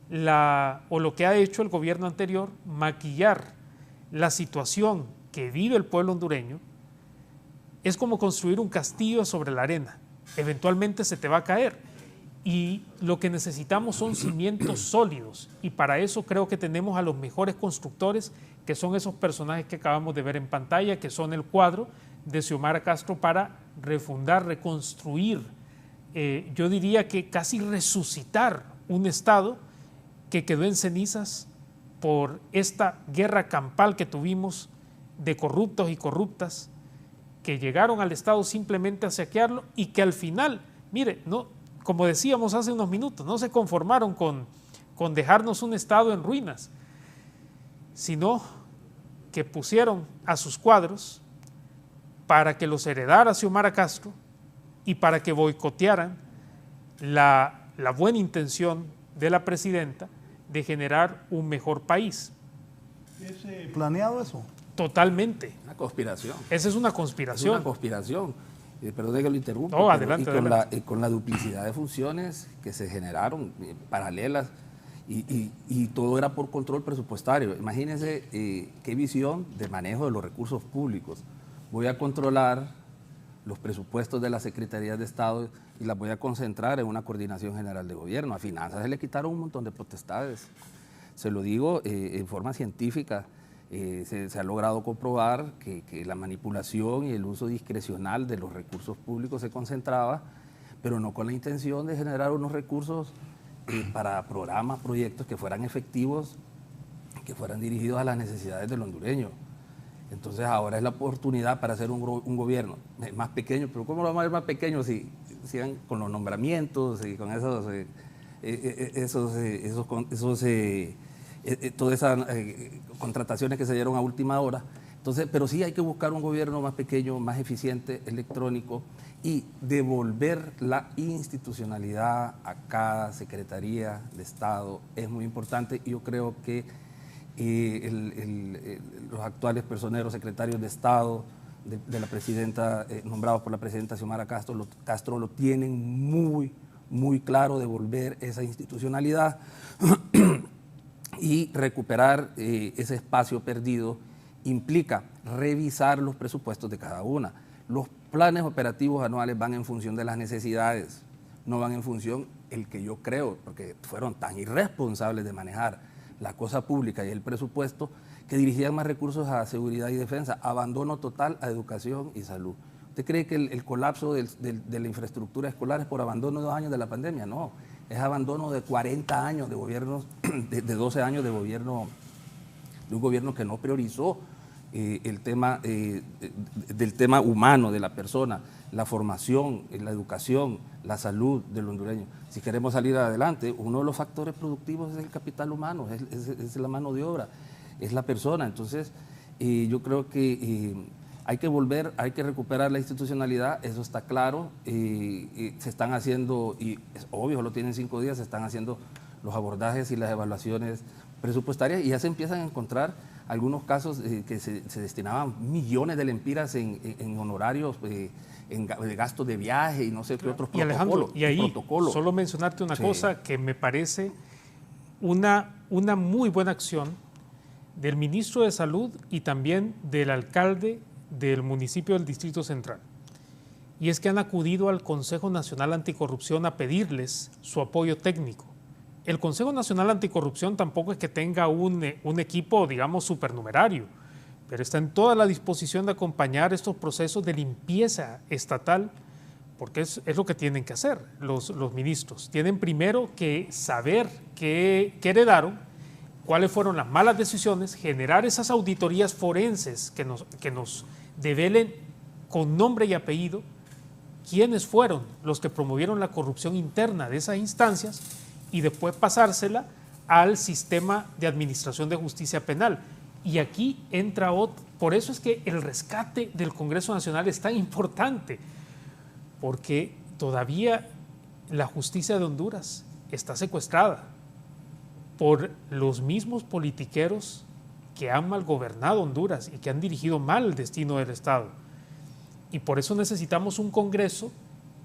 lo que ha hecho el gobierno anterior, maquillar la situación que vive el pueblo hondureño. Es como construir un castillo sobre la arena. Eventualmente se te va a caer. Y lo que necesitamos son cimientos sólidos. Y para eso creo que tenemos a los mejores constructores, que son esos personajes que acabamos de ver en pantalla, que son el cuadro de Xiomara Castro para refundar, reconstruir, yo diría que casi resucitar un Estado que quedó en cenizas por esta guerra campal que tuvimos de corruptos y corruptas que llegaron al Estado simplemente a saquearlo y que al final, mire, no, como decíamos hace unos minutos, no se conformaron con dejarnos un Estado en ruinas, sino que pusieron a sus cuadros para que los heredara Xiomara Castro y para que boicotearan la buena intención de la presidenta de generar un mejor país. ¿Es planeado eso? Totalmente. Una conspiración. Esa es una conspiración. Es una conspiración. Perdón de que lo interrumpa. No, adelante, con la duplicidad de funciones que se generaron paralelas y todo era por control presupuestario. Imagínense qué visión de manejo de los recursos públicos. Voy a controlar los presupuestos de las secretarías de Estado y las voy a concentrar en una coordinación general de gobierno. A finanzas se le quitaron un montón de potestades. Se lo digo en forma científica. Se ha logrado comprobar que la manipulación y el uso discrecional de los recursos públicos se concentraba, pero no con la intención de generar unos recursos para programas, proyectos que fueran efectivos, que fueran dirigidos a las necesidades del hondureño. Entonces ahora es la oportunidad para hacer un gobierno más pequeño, pero ¿cómo lo vamos a ver más pequeño si sigan con los nombramientos y con todas esas contrataciones que se dieron a última hora? Entonces, pero sí hay que buscar un gobierno más pequeño, más eficiente, electrónico y devolver la institucionalidad a cada secretaría de Estado es muy importante y yo creo que los actuales personeros secretarios de Estado de la presidenta, nombrados por la presidenta Xiomara Castro lo tienen muy claro, devolver esa institucionalidad y recuperar ese espacio perdido implica revisar los presupuestos de cada una. Los planes operativos anuales van en función de las necesidades, no van en función el que yo creo, porque fueron tan irresponsables de manejar la cosa pública y el presupuesto, que dirigían más recursos a seguridad y defensa, abandono total a educación y salud. ¿Usted cree que el colapso de la infraestructura escolar es por abandono de 2 años de la pandemia? No, es abandono de 40 años de gobierno, de 12 años de gobierno, de un gobierno que no priorizó el tema del tema humano de la persona, la formación, la educación, la salud del hondureño. Si queremos salir adelante, uno de los factores productivos es el capital humano, es la mano de obra, es la persona. Entonces, yo creo que hay que volver, hay que recuperar la institucionalidad, eso está claro. Se están haciendo, y es obvio, lo tienen 5 días, se están haciendo los abordajes y las evaluaciones presupuestarias y ya se empiezan a encontrar algunos casos que se destinaban millones de lempiras en honorarios, en gastos de viaje y no sé qué otros protocolos. Y Alejandro, y ahí solo mencionarte una cosa que me parece una muy buena acción del ministro de Salud y también del alcalde del municipio del Distrito Central. Y es que han acudido al Consejo Nacional Anticorrupción a pedirles su apoyo técnico. El Consejo Nacional Anticorrupción tampoco es que tenga un equipo, digamos, supernumerario, pero está en toda la disposición de acompañar estos procesos de limpieza estatal, porque es lo que tienen que hacer los ministros. Tienen primero que saber qué heredaron, cuáles fueron las malas decisiones, generar esas auditorías forenses que nos develen con nombre y apellido quiénes fueron los que promovieron la corrupción interna de esas instancias y después pasársela al sistema de administración de justicia penal. Y aquí entra otro. Por eso es que el rescate del Congreso Nacional es tan importante, porque todavía la justicia de Honduras está secuestrada por los mismos politiqueros que han malgobernado Honduras y que han dirigido mal el destino del Estado. Y por eso necesitamos un Congreso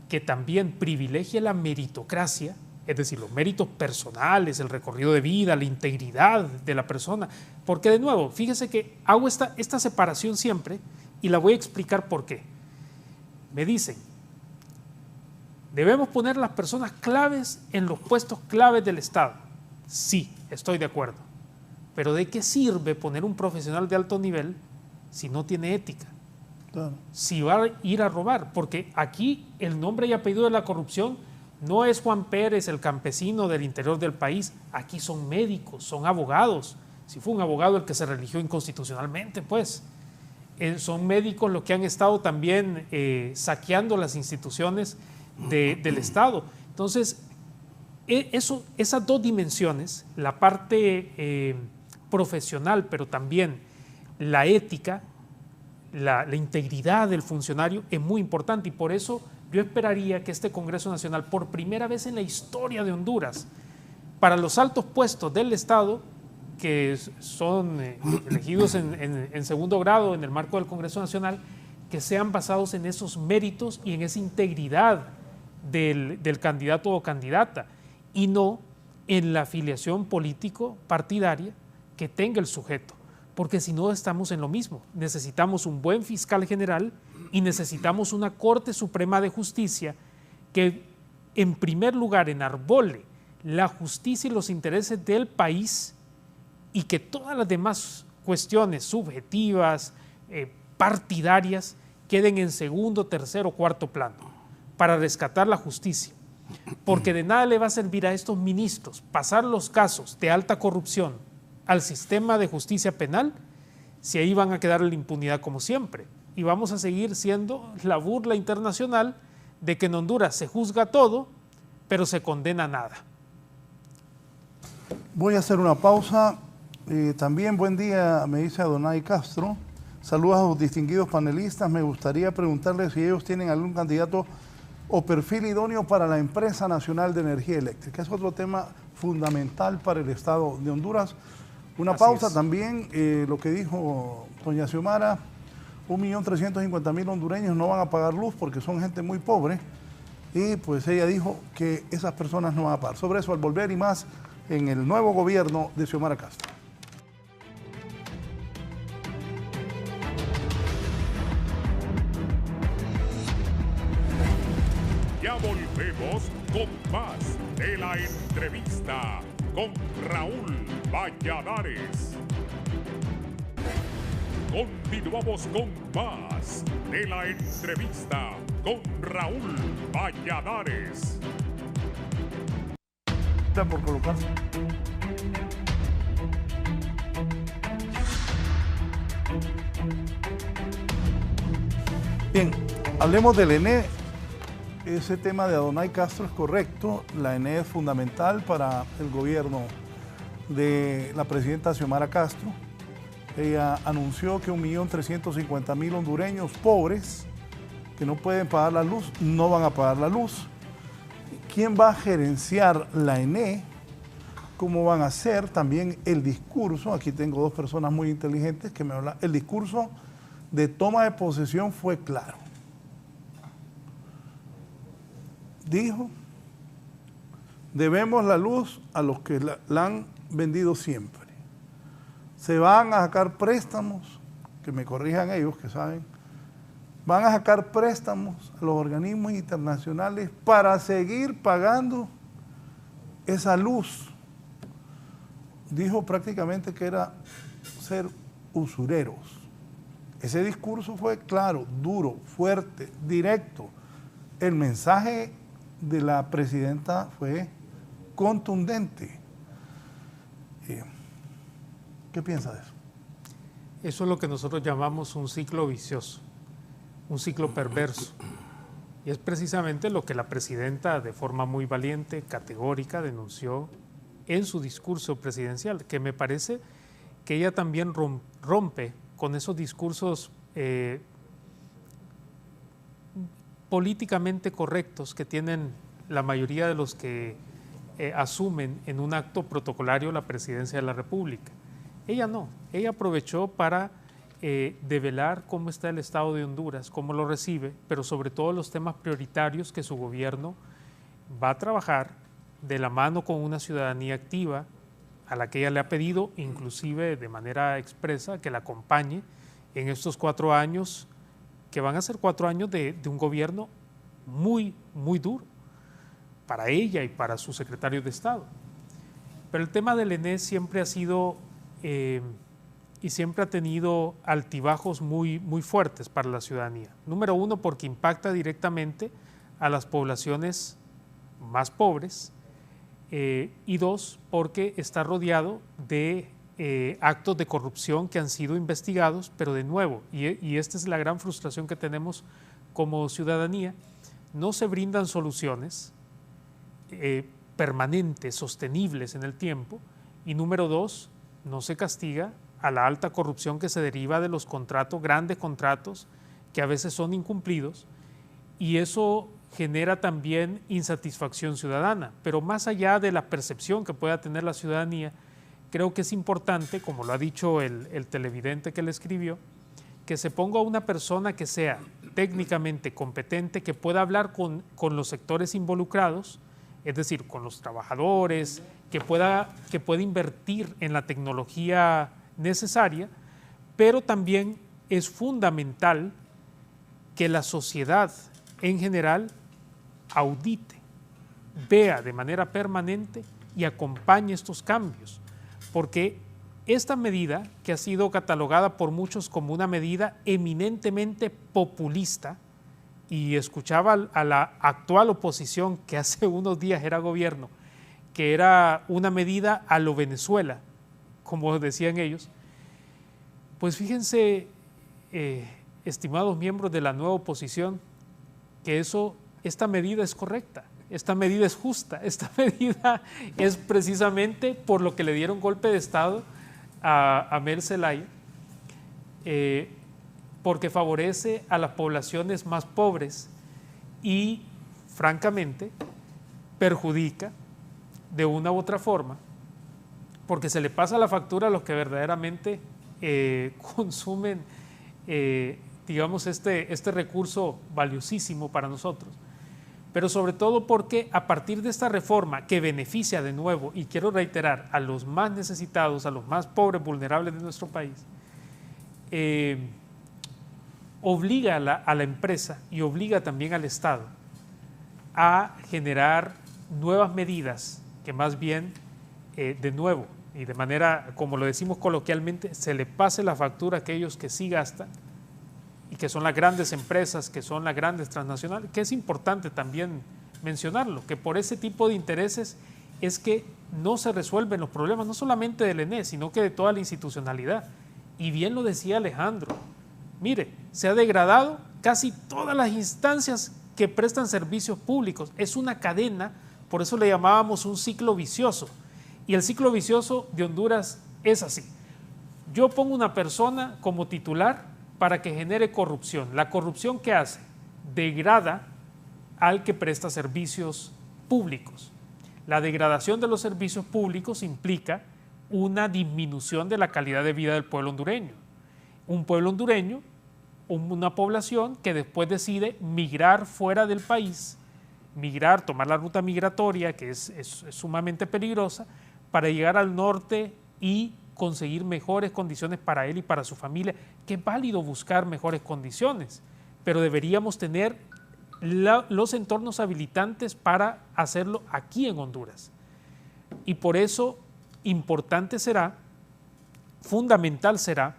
que también privilegie la meritocracia, es decir, los méritos personales, el recorrido de vida, la integridad de la persona. Porque de nuevo, fíjese que hago esta separación siempre y la voy a explicar por qué. Me dicen, debemos poner las personas claves en los puestos claves del Estado. Sí, estoy de acuerdo. Pero ¿de qué sirve poner un profesional de alto nivel si no tiene ética? Claro. Si va a ir a robar, porque aquí el nombre y apellido de la corrupción no es Juan Pérez, el campesino del interior del país. Aquí son médicos, son abogados. Si fue un abogado el que se religió inconstitucionalmente, pues. Son médicos los que han estado también saqueando las instituciones del Estado. Entonces, esas dos dimensiones, la parte profesional, pero también la ética, la integridad del funcionario es muy importante, y por eso yo esperaría que este Congreso Nacional, por primera vez en la historia de Honduras, para los altos puestos del Estado, que son elegidos en segundo grado en el marco del Congreso Nacional, que sean basados en esos méritos y en esa integridad del candidato o candidata, y no en la afiliación político-partidaria que tenga el sujeto, porque si no estamos en lo mismo. Necesitamos un buen fiscal general y necesitamos una Corte Suprema de Justicia que en primer lugar enarbole la justicia y los intereses del país, y que todas las demás cuestiones subjetivas, partidarias, queden en segundo, tercero, cuarto plano para rescatar la justicia. Porque de nada le va a servir a estos ministros pasar los casos de alta corrupción al sistema de justicia penal si ahí van a quedar en la impunidad como siempre. Y vamos a seguir siendo la burla internacional de que en Honduras se juzga todo, pero se condena nada. Voy a hacer una pausa. También buen día, me dice Adonai Castro. Saludos a los distinguidos panelistas. Me gustaría preguntarles si ellos tienen algún candidato o perfil idóneo para la Empresa Nacional de Energía Eléctrica. Es otro tema fundamental para el Estado de Honduras. Una pausa también, lo que dijo doña Xiomara, 1.350.000 hondureños no van a pagar luz porque son gente muy pobre, y pues ella dijo que esas personas no van a pagar. Sobre eso al volver y más en el nuevo gobierno de Xiomara Castro. Ya volvemos con más de la entrevista con Raúl Valladares. Continuamos con más de la entrevista con Raúl Valladares. Gracias por colocarse. Bien, hablemos del ENE. Ese tema de Adonay Castro es correcto. La ENE es fundamental para el gobierno de la presidenta Xiomara Castro. Ella anunció que 1.350.000 hondureños pobres que no pueden pagar la luz, no van a pagar la luz. ¿Quién va a gerenciar la ENE? ¿Cómo van a hacer? También el discurso. Aquí tengo dos personas muy inteligentes que me hablan. El discurso de toma de posesión fue claro. Dijo, debemos la luz a los que la han vendido siempre. Se van a sacar préstamos, que me corrijan ellos que saben, van a sacar préstamos a los organismos internacionales para seguir pagando esa luz. Dijo prácticamente que era ser usureros. Ese discurso fue claro, duro, fuerte, directo. El mensaje de la presidenta fue contundente. ¿Qué piensa de eso? Eso es lo que nosotros llamamos un ciclo vicioso, un ciclo perverso. Y es precisamente lo que la presidenta, de forma muy valiente, categórica, denunció en su discurso presidencial, que me parece que ella también rompe con esos discursos políticamente correctos que tienen la mayoría de los que asumen en un acto protocolario la presidencia de la República. Ella no, ella aprovechó para develar cómo está el Estado de Honduras, cómo lo recibe, pero sobre todo los temas prioritarios que su gobierno va a trabajar de la mano con una ciudadanía activa a la que ella le ha pedido, inclusive de manera expresa, que la acompañe en estos 4 años, que van a ser 4 años de un gobierno muy, muy duro para ella y para su secretario de Estado. Pero el tema del ENE siempre ha sido y siempre ha tenido altibajos muy, muy fuertes para la ciudadanía. Número 1, porque impacta directamente a las poblaciones más pobres, y 2, porque está rodeado de actos de corrupción que han sido investigados, pero de nuevo, y esta es la gran frustración que tenemos como ciudadanía, no se brindan soluciones permanentes, sostenibles en el tiempo, y número 2, no se castiga a la alta corrupción que se deriva de los contratos, grandes contratos, que a veces son incumplidos, y eso genera también insatisfacción ciudadana. Pero más allá de la percepción que pueda tener la ciudadanía, creo que es importante, como lo ha dicho el televidente que le escribió, que se ponga una persona que sea técnicamente competente, que pueda hablar con los sectores involucrados, es decir, con los trabajadores, que pueda invertir en la tecnología necesaria, pero también es fundamental que la sociedad en general audite, vea de manera permanente y acompañe estos cambios, porque esta medida, que ha sido catalogada por muchos como una medida eminentemente populista, y escuchaba a la actual oposición, que hace unos días era gobierno, que era una medida a lo Venezuela, como decían ellos, pues fíjense, estimados miembros de la nueva oposición, que esta medida es correcta, esta medida es justa, esta medida es precisamente por lo que le dieron golpe de Estado a Mel Zelaya, porque favorece a las poblaciones más pobres y, francamente, perjudica de una u otra forma, porque se le pasa la factura a los que verdaderamente consumen, digamos, este recurso valiosísimo para nosotros, pero sobre todo porque a partir de esta reforma que beneficia de nuevo, y quiero reiterar, a los más necesitados, a los más pobres, vulnerables de nuestro país, obliga a la empresa y obliga también al Estado a generar nuevas medidas que más bien, de nuevo, y de manera, como lo decimos coloquialmente, se le pase la factura a aquellos que sí gastan, y que son las grandes empresas, que son las grandes transnacionales, que es importante también mencionarlo, que por ese tipo de intereses es que no se resuelven los problemas, no solamente del ENE, sino que de toda la institucionalidad. Y bien lo decía Alejandro, mire, se ha degradado casi todas las instancias que prestan servicios públicos. Es una cadena, por eso le llamábamos un ciclo vicioso. Y el ciclo vicioso de Honduras es así. Yo pongo una persona como titular para que genere corrupción. La corrupción, ¿qué hace? Degrada al que presta servicios públicos. La degradación de los servicios públicos implica una disminución de la calidad de vida del pueblo hondureño. Un pueblo hondureño, una población que después decide migrar fuera del país, tomar la ruta migratoria, que es sumamente peligrosa, para llegar al norte y conseguir mejores condiciones para él y para su familia, que es válido buscar mejores condiciones, pero deberíamos tener los entornos habilitantes para hacerlo aquí en Honduras. Y por eso importante será, fundamental será,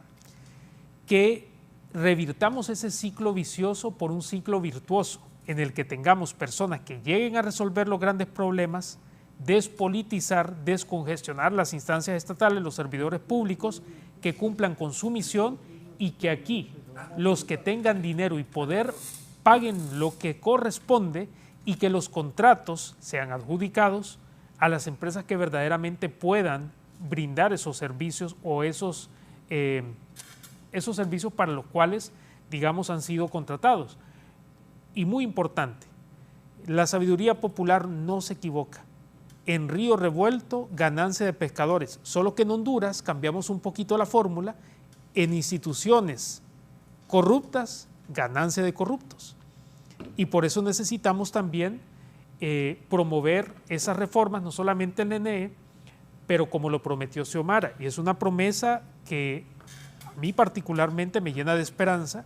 que revirtamos ese ciclo vicioso por un ciclo virtuoso, en el que tengamos personas que lleguen a resolver los grandes problemas, despolitizar, descongestionar las instancias estatales, los servidores públicos, que cumplan con su misión y que aquí los que tengan dinero y poder paguen lo que corresponde y que los contratos sean adjudicados a las empresas que verdaderamente puedan brindar esos servicios o esos servicios para los cuales, digamos, han sido contratados. Y muy importante, la sabiduría popular no se equivoca. En río revuelto, ganancia de pescadores. Solo que en Honduras cambiamos un poquito la fórmula. En instituciones corruptas, ganancia de corruptos. Y por eso necesitamos también promover esas reformas, no solamente en el ENE, pero como lo prometió Xiomara. Y es una promesa que a mí particularmente me llena de esperanza,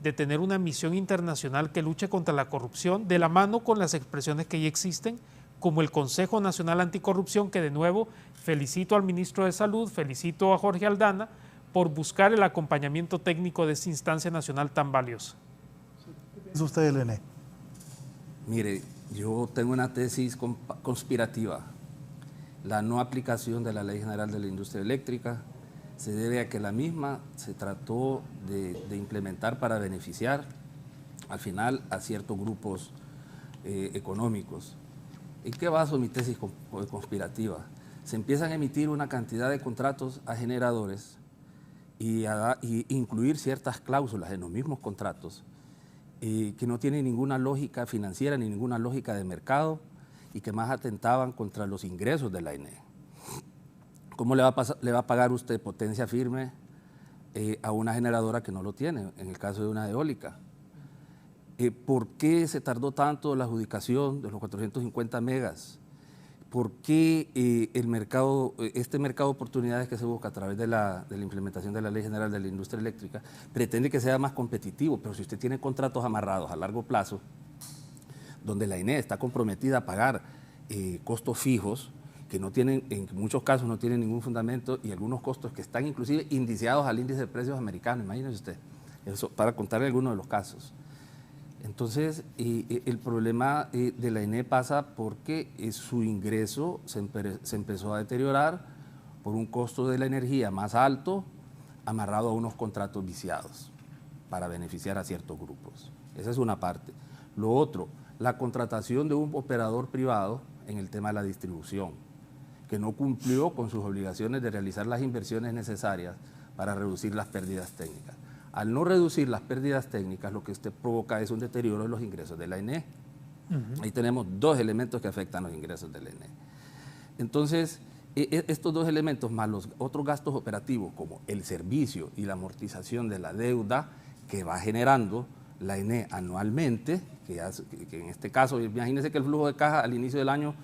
de tener una misión internacional que luche contra la corrupción, de la mano con las expresiones que ya existen, como el Consejo Nacional Anticorrupción, que de nuevo felicito al ministro de Salud, felicito a Jorge Aldana por buscar el acompañamiento técnico de esta instancia nacional tan valiosa. ¿Qué piensa usted del ENE? Mire, yo tengo una tesis conspirativa. La no aplicación de la Ley General de la Industria Eléctrica se debe a que la misma se trató de implementar para beneficiar al final a ciertos grupos económicos. ¿En qué baso mi tesis conspirativa? Se empiezan a emitir una cantidad de contratos a generadores y incluir ciertas cláusulas en los mismos contratos que no tienen ninguna lógica financiera ni ninguna lógica de mercado y que más atentaban contra los ingresos de la ENE. ¿Cómo le va a pagar usted potencia firme a una generadora que no lo tiene, en el caso de una eólica? ¿Por qué se tardó tanto la adjudicación de los 450 megas? ¿Por qué este mercado de oportunidades que se busca a través de la implementación de la Ley General de la Industria Eléctrica pretende que sea más competitivo? Pero si usted tiene contratos amarrados a largo plazo, donde la ENE está comprometida a pagar costos fijos, que no tienen, en muchos casos no tienen ningún fundamento, y algunos costos que están inclusive indiciados al índice de precios americano, imagínese usted, eso, para contarle algunos de los casos. Entonces, el problema de la ENE pasa porque su ingreso se empezó a deteriorar por un costo de la energía más alto, amarrado a unos contratos viciados para beneficiar a ciertos grupos. Esa es una parte. Lo otro, la contratación de un operador privado en el tema de la distribución, que no cumplió con sus obligaciones de realizar las inversiones necesarias para reducir las pérdidas técnicas. Al no reducir las pérdidas técnicas, lo que usted provoca es un deterioro de los ingresos de la ENE. Ahí tenemos dos elementos que afectan los ingresos de la ENE. Entonces, estos dos elementos más los otros gastos operativos, como el servicio y la amortización de la deuda que va generando la ENE anualmente, que en este caso, imagínense que el flujo de caja al inicio del año,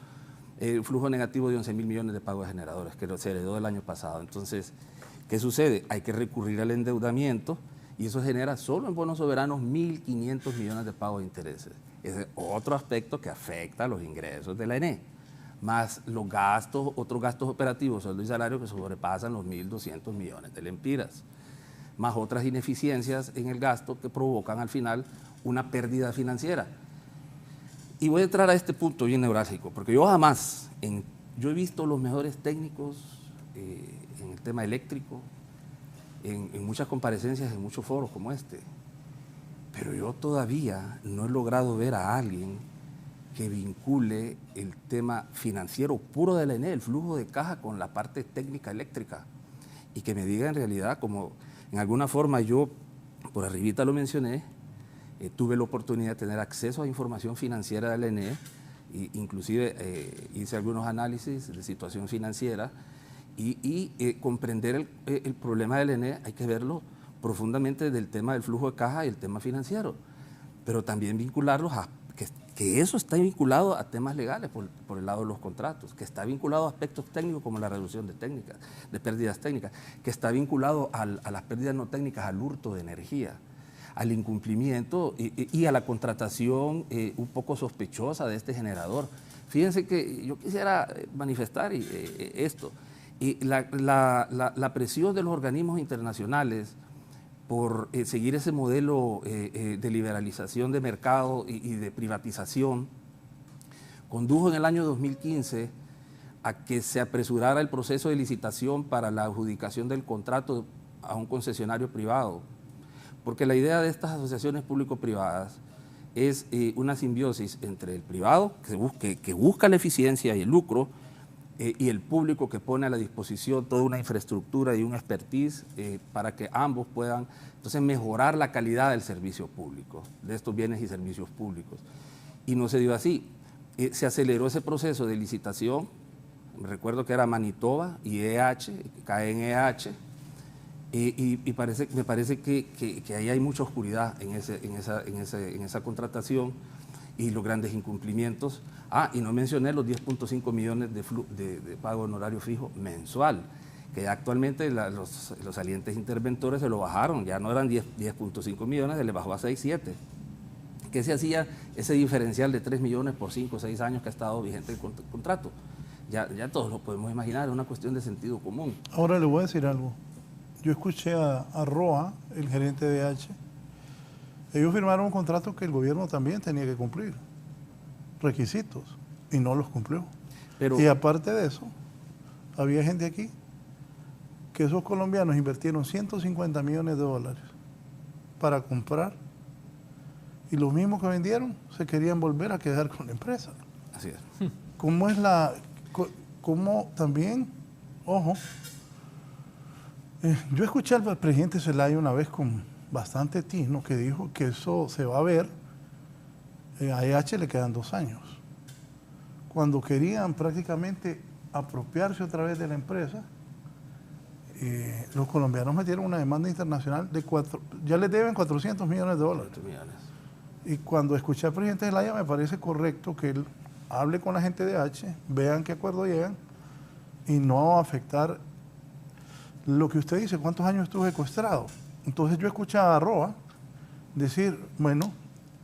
el flujo negativo de 11.000 millones de pagos de generadores, que se heredó del año pasado. Entonces, ¿qué sucede? Hay que recurrir al endeudamiento y eso genera solo en bonos soberanos 1.500 millones de pagos de intereses. Ese es otro aspecto que afecta a los ingresos de la ENE, más los gastos, otros gastos operativos, sueldo y salario que sobrepasan los 1.200 millones de lempiras, más otras ineficiencias en el gasto que provocan al final una pérdida financiera. Y voy a entrar a este punto bien neurálgico, porque yo jamás, yo he visto los mejores técnicos en el tema eléctrico, en muchas comparecencias, en muchos foros como este, pero yo todavía no he logrado ver a alguien que vincule el tema financiero puro de la ENE, el flujo de caja, con la parte técnica eléctrica, y que me diga en realidad, como en alguna forma yo, por arribita lo mencioné, tuve la oportunidad de tener acceso a información financiera de la ENE, e inclusive hice algunos análisis de situación financiera, y comprender el problema del ENE hay que verlo profundamente del tema del flujo de caja y el tema financiero, pero también vincularlos a que eso está vinculado a temas legales por el lado de los contratos, que está vinculado a aspectos técnicos como la reducción de pérdidas técnicas, que está vinculado a las pérdidas no técnicas, al hurto de energía, al incumplimiento y a la contratación un poco sospechosa de este generador. Fíjense que yo quisiera manifestar esto. Y la presión de los organismos internacionales por seguir ese modelo de liberalización de mercado y de privatización condujo en el año 2015 a que se apresurara el proceso de licitación para la adjudicación del contrato a un concesionario privado, porque la idea de estas asociaciones público-privadas es una simbiosis entre el privado, que busca la eficiencia y el lucro, y el público, que pone a la disposición toda una infraestructura y un expertise para que ambos puedan entonces mejorar la calidad del servicio público, de estos bienes y servicios públicos. Y no se dio así. Se aceleró ese proceso de licitación. Me recuerdo que era Manitoba y EH, cae en EH, y me parece que ahí hay mucha oscuridad en esa contratación y los grandes incumplimientos. Y no mencioné los 10.5 millones de pago honorario fijo mensual, que actualmente los salientes interventores se lo bajaron, ya no eran 10.5 millones, se le bajó a 6, 7. ¿Qué se hacía ese diferencial de 3 millones por 5 o 6 años que ha estado vigente el contrato? Ya todos lo podemos imaginar, es una cuestión de sentido común. Ahora le voy a decir algo. Yo escuché a Roa, el gerente de H. Ellos firmaron un contrato que el gobierno también tenía que cumplir, requisitos, y no los cumplió. Y aparte de eso, había gente aquí que esos colombianos invirtieron 150 millones de dólares para comprar, y los mismos que vendieron se querían volver a quedar con la empresa. Así es. ¿Cómo también, ojo, yo escuché al presidente Zelaya una vez con bastante tino que dijo que eso se va a ver, a EH le quedan 2 años. Cuando querían prácticamente apropiarse otra vez de la empresa, los colombianos metieron una demanda internacional de ya les deben 400 millones de dólares. Y cuando escuché al presidente Zelaya, me parece correcto que él hable con la gente de H, vean qué acuerdo llegan y no afectar lo que usted dice, cuántos años estuvo secuestrado. Entonces yo escuchaba a Roa decir, bueno,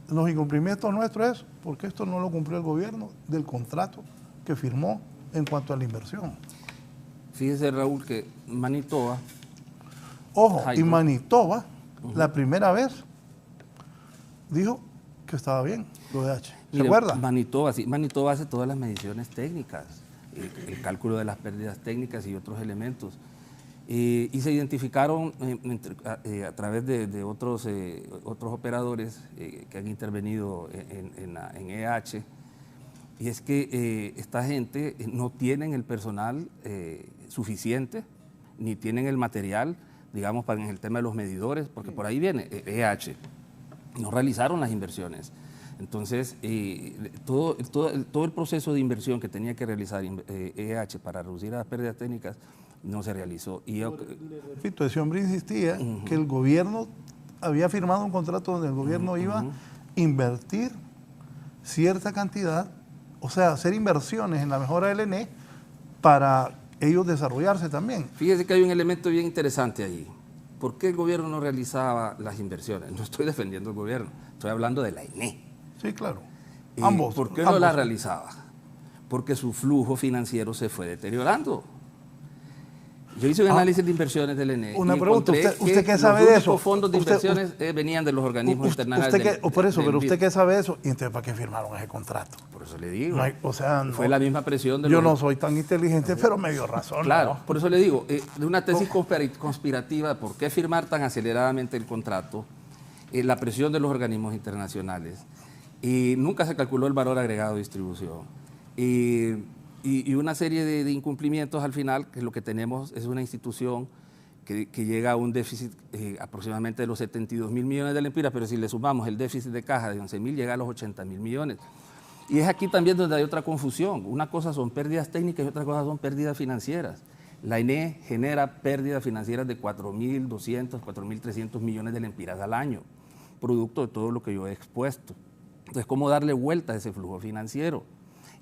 los incumplimientos nuestros es porque esto no lo cumplió el gobierno del contrato que firmó en cuanto a la inversión. Fíjese, Raúl, que Manitoba... Ojo, y Manitoba, la primera vez, dijo que estaba bien lo de H. ¿Se acuerda? Manitoba, sí, Manitoba hace todas las mediciones técnicas, el cálculo de las pérdidas técnicas y otros elementos. Y se identificaron a través de otros operadores que han intervenido en EH, y es que esta gente no tienen el personal suficiente, ni tienen el material, digamos, para en el tema de los medidores, porque por ahí viene EH. No realizaron las inversiones. Entonces, todo el proceso de inversión que tenía que realizar EH para reducir las pérdidas técnicas no se realizó. Y repito, ese hombre insistía que el gobierno había firmado un contrato donde el gobierno iba a invertir cierta cantidad, o sea, hacer inversiones en la mejora del ENE para ellos desarrollarse también. Fíjese que hay un elemento bien interesante ahí. ¿Por qué el gobierno no realizaba las inversiones? No estoy defendiendo al gobierno, estoy hablando de la ENE. Sí, claro. Ambos. ¿Por qué no la realizaba? Porque su flujo financiero se fue deteriorando. Yo hice un análisis de inversiones del ENE. Una y pregunta, encontré ¿usted qué sabe que de los eso? únicos fondos de inversiones venían de los organismos internacionales. Por eso, pero ¿usted BID. qué sabe de eso? ¿Y entonces para qué firmaron ese contrato? Por eso le digo. No hay- o sea, no- Fue la misma presión de Yo los... no soy tan inteligente, pero me dio razón. Claro, ¿no? por eso le digo, de una tesis conspirativa, ¿por qué firmar tan aceleradamente el contrato? La presión de los organismos internacionales. Y nunca se calculó el valor agregado de distribución. Y una serie de incumplimientos al final, que lo que tenemos es una institución que llega a un déficit aproximadamente de los 72.000 millones de lempiras, pero si le sumamos el déficit de caja de 11.000, llega a los 80.000 millones. Y es aquí también donde hay otra confusión. Una cosa son pérdidas técnicas y otra cosa son pérdidas financieras. La ENE genera pérdidas financieras de 4.200, 4.300 millones de lempiras al año, producto de todo lo que yo he expuesto. Entonces, ¿cómo darle vuelta a ese flujo financiero?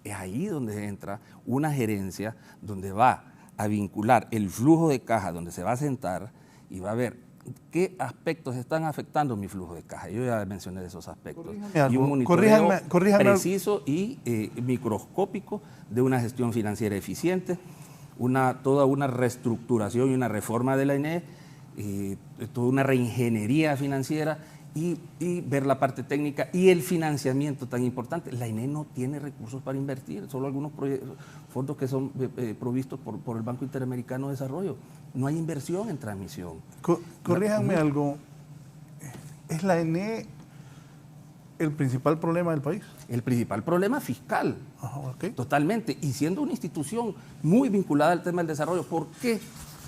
Es ahí donde entra una gerencia donde va a vincular el flujo de caja, donde se va a sentar y va a ver qué aspectos están afectando mi flujo de caja. Yo ya mencioné esos aspectos. Y un monitoreo corríjame. preciso y microscópico de una gestión financiera eficiente, toda una reestructuración y una reforma de la ENE, toda una reingeniería financiera y ver la parte técnica y el financiamiento tan importante. La ENE no tiene recursos para invertir, solo algunos fondos que son provistos por el Banco Interamericano de Desarrollo. No hay inversión en transmisión. Corríjanme algo. ¿Es la ENE el principal problema del país? El principal problema fiscal, Ajá, ok. totalmente, y siendo una institución muy vinculada al tema del desarrollo. ¿Por qué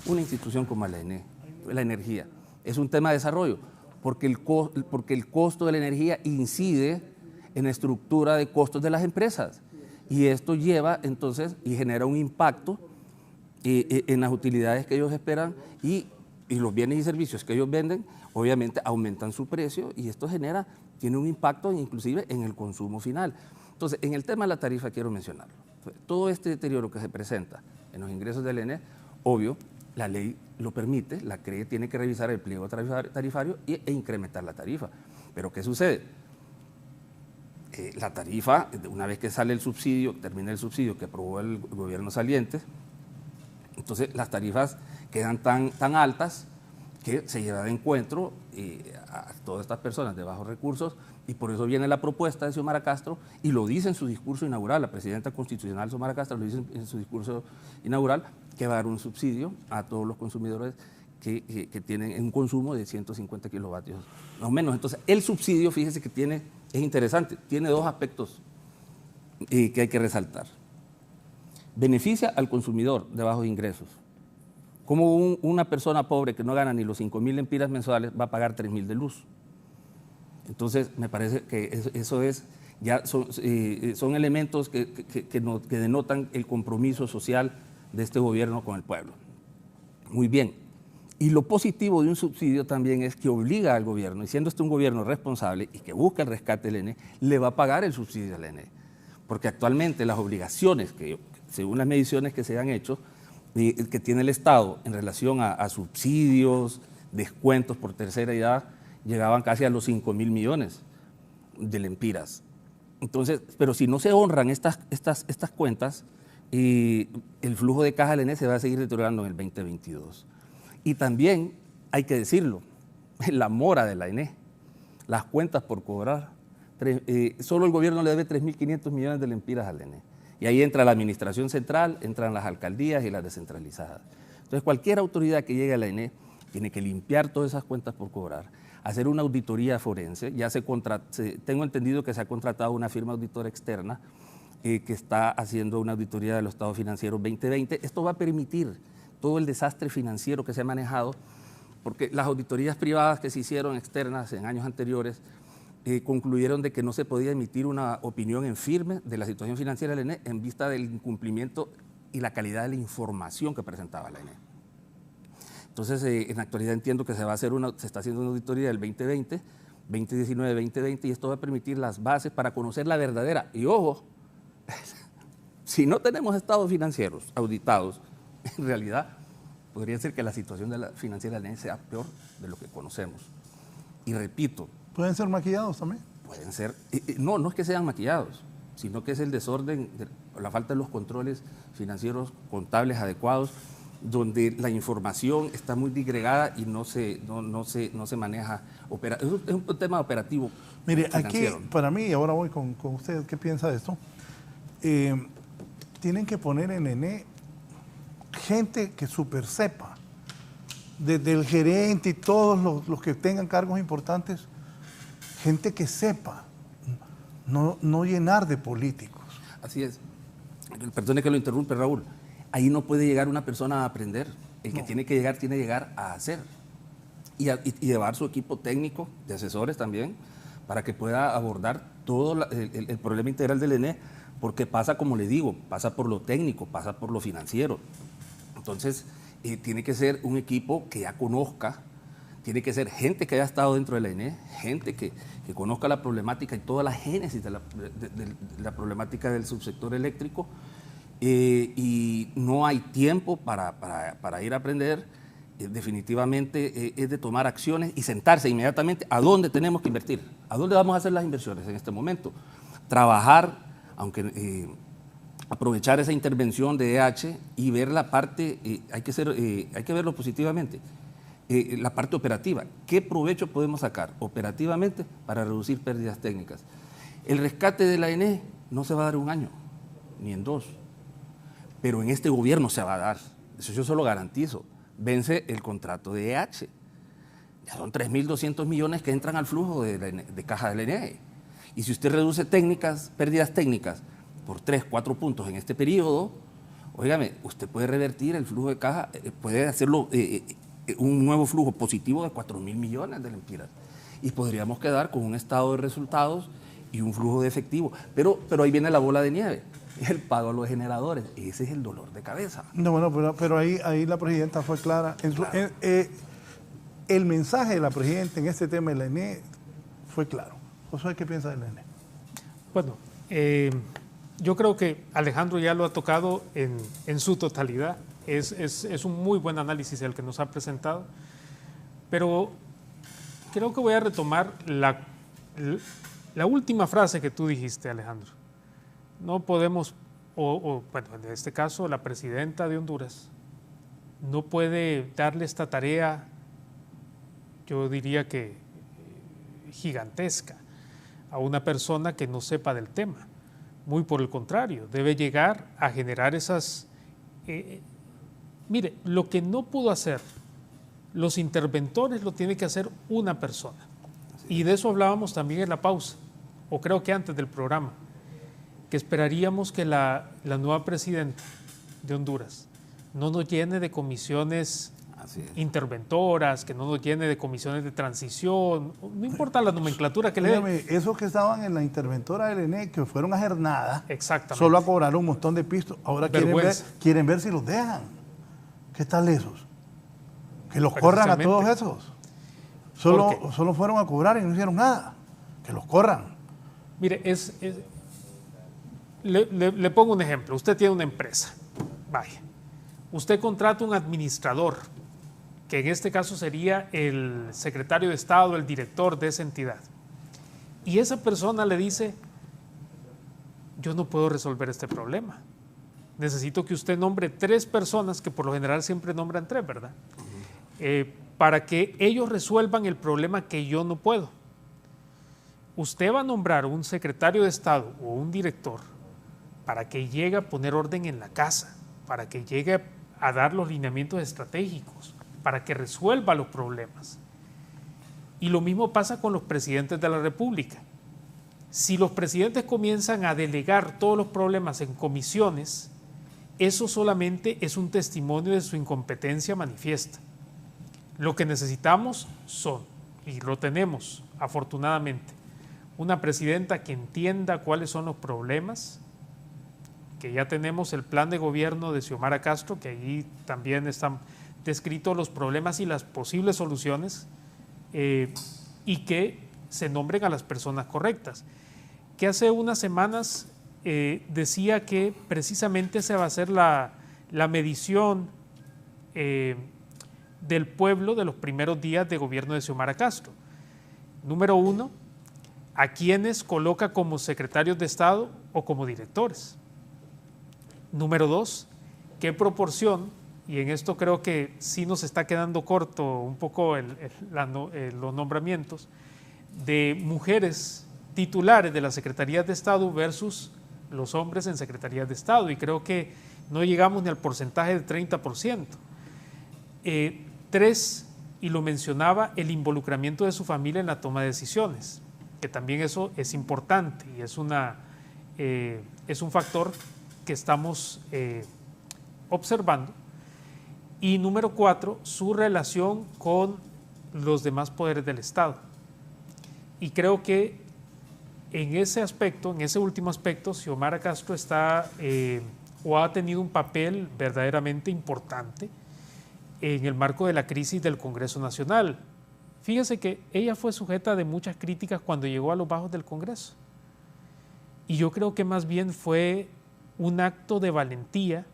una institución como la ENE, la energía, es un tema de desarrollo? Porque el costo de la energía incide en la estructura de costos de las empresas, y esto lleva entonces y genera un impacto en las utilidades que ellos esperan y los bienes y servicios que ellos venden, obviamente aumentan su precio y esto tiene un impacto inclusive en el consumo final. Entonces, en el tema de la tarifa quiero mencionarlo. Todo este deterioro que se presenta en los ingresos del ENE, obvio, la ley lo permite, la CRE tiene que revisar el pliego tarifario e incrementar la tarifa. Pero ¿qué sucede? La tarifa, una vez que sale el subsidio, termina el subsidio que aprobó el gobierno saliente, entonces las tarifas quedan tan altas que se lleva de encuentro a todas estas personas de bajos recursos, y por eso viene la propuesta de Xiomara Castro, y lo dice en su discurso inaugural, la presidenta constitucional Xiomara Castro lo dice en su discurso inaugural, que va a dar un subsidio a todos los consumidores que tienen un consumo de 150 kilovatios o menos. Entonces, el subsidio, fíjese que es interesante, tiene dos aspectos que hay que resaltar. Beneficia al consumidor de bajos ingresos. Como una persona pobre que no gana ni los 5.000 lempiras mensuales va a pagar 3.000 de luz. Entonces, me parece que eso es, ya son elementos que denotan el compromiso social de este gobierno con el pueblo. Muy bien. Y lo positivo de un subsidio también es que obliga al gobierno, y siendo este un gobierno responsable y que busca el rescate del ENE, le va a pagar el subsidio al ENE. Porque actualmente las obligaciones, según las mediciones que se han hecho, que tiene el Estado en relación a subsidios, descuentos por tercera edad, llegaban casi a los 5.000 millones de lempiras. Entonces, pero si no se honran estas cuentas, el flujo de caja del ENE se va a seguir deteriorando en el 2022. Y también, hay que decirlo, la mora de la ENE, las cuentas por cobrar, solo el gobierno le debe 3.500 millones de lempiras al ENE. Y ahí entra la administración central, entran las alcaldías y las descentralizadas. Entonces, cualquier autoridad que llegue a la ENE tiene que limpiar todas esas cuentas por cobrar, hacer una auditoría forense. Ya tengo entendido que se ha contratado una firma auditora externa que está haciendo una auditoría de los estados financieros 2020. Esto va a permitir todo el desastre financiero que se ha manejado, porque las auditorías privadas que se hicieron externas en años anteriores concluyeron de que no se podía emitir una opinión en firme de la situación financiera del ENE en vista del incumplimiento y la calidad de la información que presentaba la ENE. Entonces, en la actualidad entiendo que se está haciendo una auditoría del 2020, 2019, 2020, y esto va a permitir las bases para conocer la verdadera. Y ojo, si no tenemos estados financieros auditados, en realidad podría ser que la situación financiera de la ENE sea peor de lo que conocemos. Y repito, ¿pueden ser maquillados también? Pueden ser, no es que sean maquillados, sino que es el desorden, la falta de los controles financieros contables adecuados, donde la información está muy disgregada y no se maneja. Es un tema operativo. Mire, aquí, financiero. para mí, y ahora voy con usted, ¿qué piensa de esto? Tienen que poner en ENE gente que super sepa, desde el gerente y todos los que tengan cargos importantes, gente que sepa, no llenar de políticos. Así es. Perdone que lo interrumpe, Raúl. Ahí no puede llegar una persona a aprender. El que tiene que llegar a hacer. Y llevar su equipo técnico, de asesores también, para que pueda abordar todo el problema integral del ENE, porque pasa, como le digo, pasa por lo técnico, pasa por lo financiero. Entonces, tiene que ser un equipo que ya conozca, tiene que ser gente que haya estado dentro del ENE, gente que conozca la problemática y toda la génesis de la problemática del subsector eléctrico, y no hay tiempo para ir a aprender. Definitivamente es de tomar acciones y sentarse inmediatamente a dónde tenemos que invertir, a dónde vamos a hacer las inversiones en este momento. Trabajar, aprovechar esa intervención de EH y ver la parte, hay que verlo positivamente, la parte operativa. ¿Qué provecho podemos sacar operativamente para reducir pérdidas técnicas? El rescate de la ENE no se va a dar en un año, ni en 2, pero en este gobierno se va a dar, eso yo se lo garantizo. Vence el contrato de EH. Ya son 3.200 millones que entran al flujo de caja del ENE. Y si usted reduce pérdidas técnicas por 3, 4 puntos en este periodo, óigame, usted puede revertir el flujo de caja, puede hacerlo un nuevo flujo positivo de 4.000 millones de lempiras. Y podríamos quedar con un estado de resultados y un flujo de efectivo. Pero ahí viene la bola de nieve. El pago a los generadores, ese es el dolor de cabeza. No, bueno, pero ahí la presidenta fue clara. El mensaje de la presidenta en este tema de la ENE fue claro. ¿Josué qué piensa de la ENE? Bueno, yo creo que Alejandro ya lo ha tocado en su totalidad. Es un muy buen análisis el que nos ha presentado, pero creo que voy a retomar la última frase que tú dijiste, Alejandro. No podemos, bueno, en este caso la presidenta de Honduras no puede darle esta tarea, yo diría que gigantesca, a una persona que no sepa del tema. Muy por el contrario, debe llegar a generar esas... mire, lo que no pudo hacer los interventores lo tiene que hacer una persona. Y de eso hablábamos también en la pausa, o creo que antes del programa, que esperaríamos que la nueva presidenta de Honduras no nos llene de comisiones interventoras, que no nos llene de comisiones de transición, no importa la nomenclatura que le dé. Esos que estaban en la interventora del ENE, que fueron a hacer nada, exactamente, solo a cobrar un montón de pistos, ahora quieren ver si los dejan. ¿Qué tal esos? Que los corran a todos esos. Solo fueron a cobrar y no hicieron nada. Que los corran. Mire, le pongo un ejemplo. Usted tiene una empresa, vaya. Usted contrata un administrador, que en este caso sería el secretario de Estado, el director de esa entidad. Y esa persona le dice, yo no puedo resolver este problema. Necesito que usted nombre 3 personas, que por lo general siempre nombran 3, ¿verdad? Para que ellos resuelvan el problema que yo no puedo. Usted va a nombrar un secretario de Estado o un director para que llegue a poner orden en la casa, para que llegue a dar los lineamientos estratégicos, para que resuelva los problemas. Y lo mismo pasa con los presidentes de la República. Si los presidentes comienzan a delegar todos los problemas en comisiones, eso solamente es un testimonio de su incompetencia manifiesta. Lo que necesitamos son, y lo tenemos afortunadamente, una presidenta que entienda cuáles son los problemas, que ya tenemos el plan de gobierno de Xiomara Castro, que allí también están descritos los problemas y las posibles soluciones, y que se nombren a las personas correctas. Que hace unas semanas decía que precisamente esa va a ser la medición del pueblo de los primeros días de gobierno de Xiomara Castro. Número 1, a quienes coloca como secretarios de Estado o como directores. Número 2, qué proporción y en esto creo que sí nos está quedando corto un poco los nombramientos de mujeres titulares de las Secretarías de Estado versus los hombres en Secretarías de Estado, y creo que no llegamos ni al porcentaje del 30%. Tres, y lo mencionaba, el involucramiento de su familia en la toma de decisiones, que también eso es importante y es un factor que estamos observando. Y número 4, su relación con los demás poderes del Estado. Y creo que en ese aspecto, en ese último aspecto, Xiomara Castro está o ha tenido un papel verdaderamente importante en el marco de la crisis del Congreso Nacional. Fíjese que ella fue sujeta de muchas críticas cuando llegó a los bajos del Congreso. Y yo creo que más bien fue un acto de valentía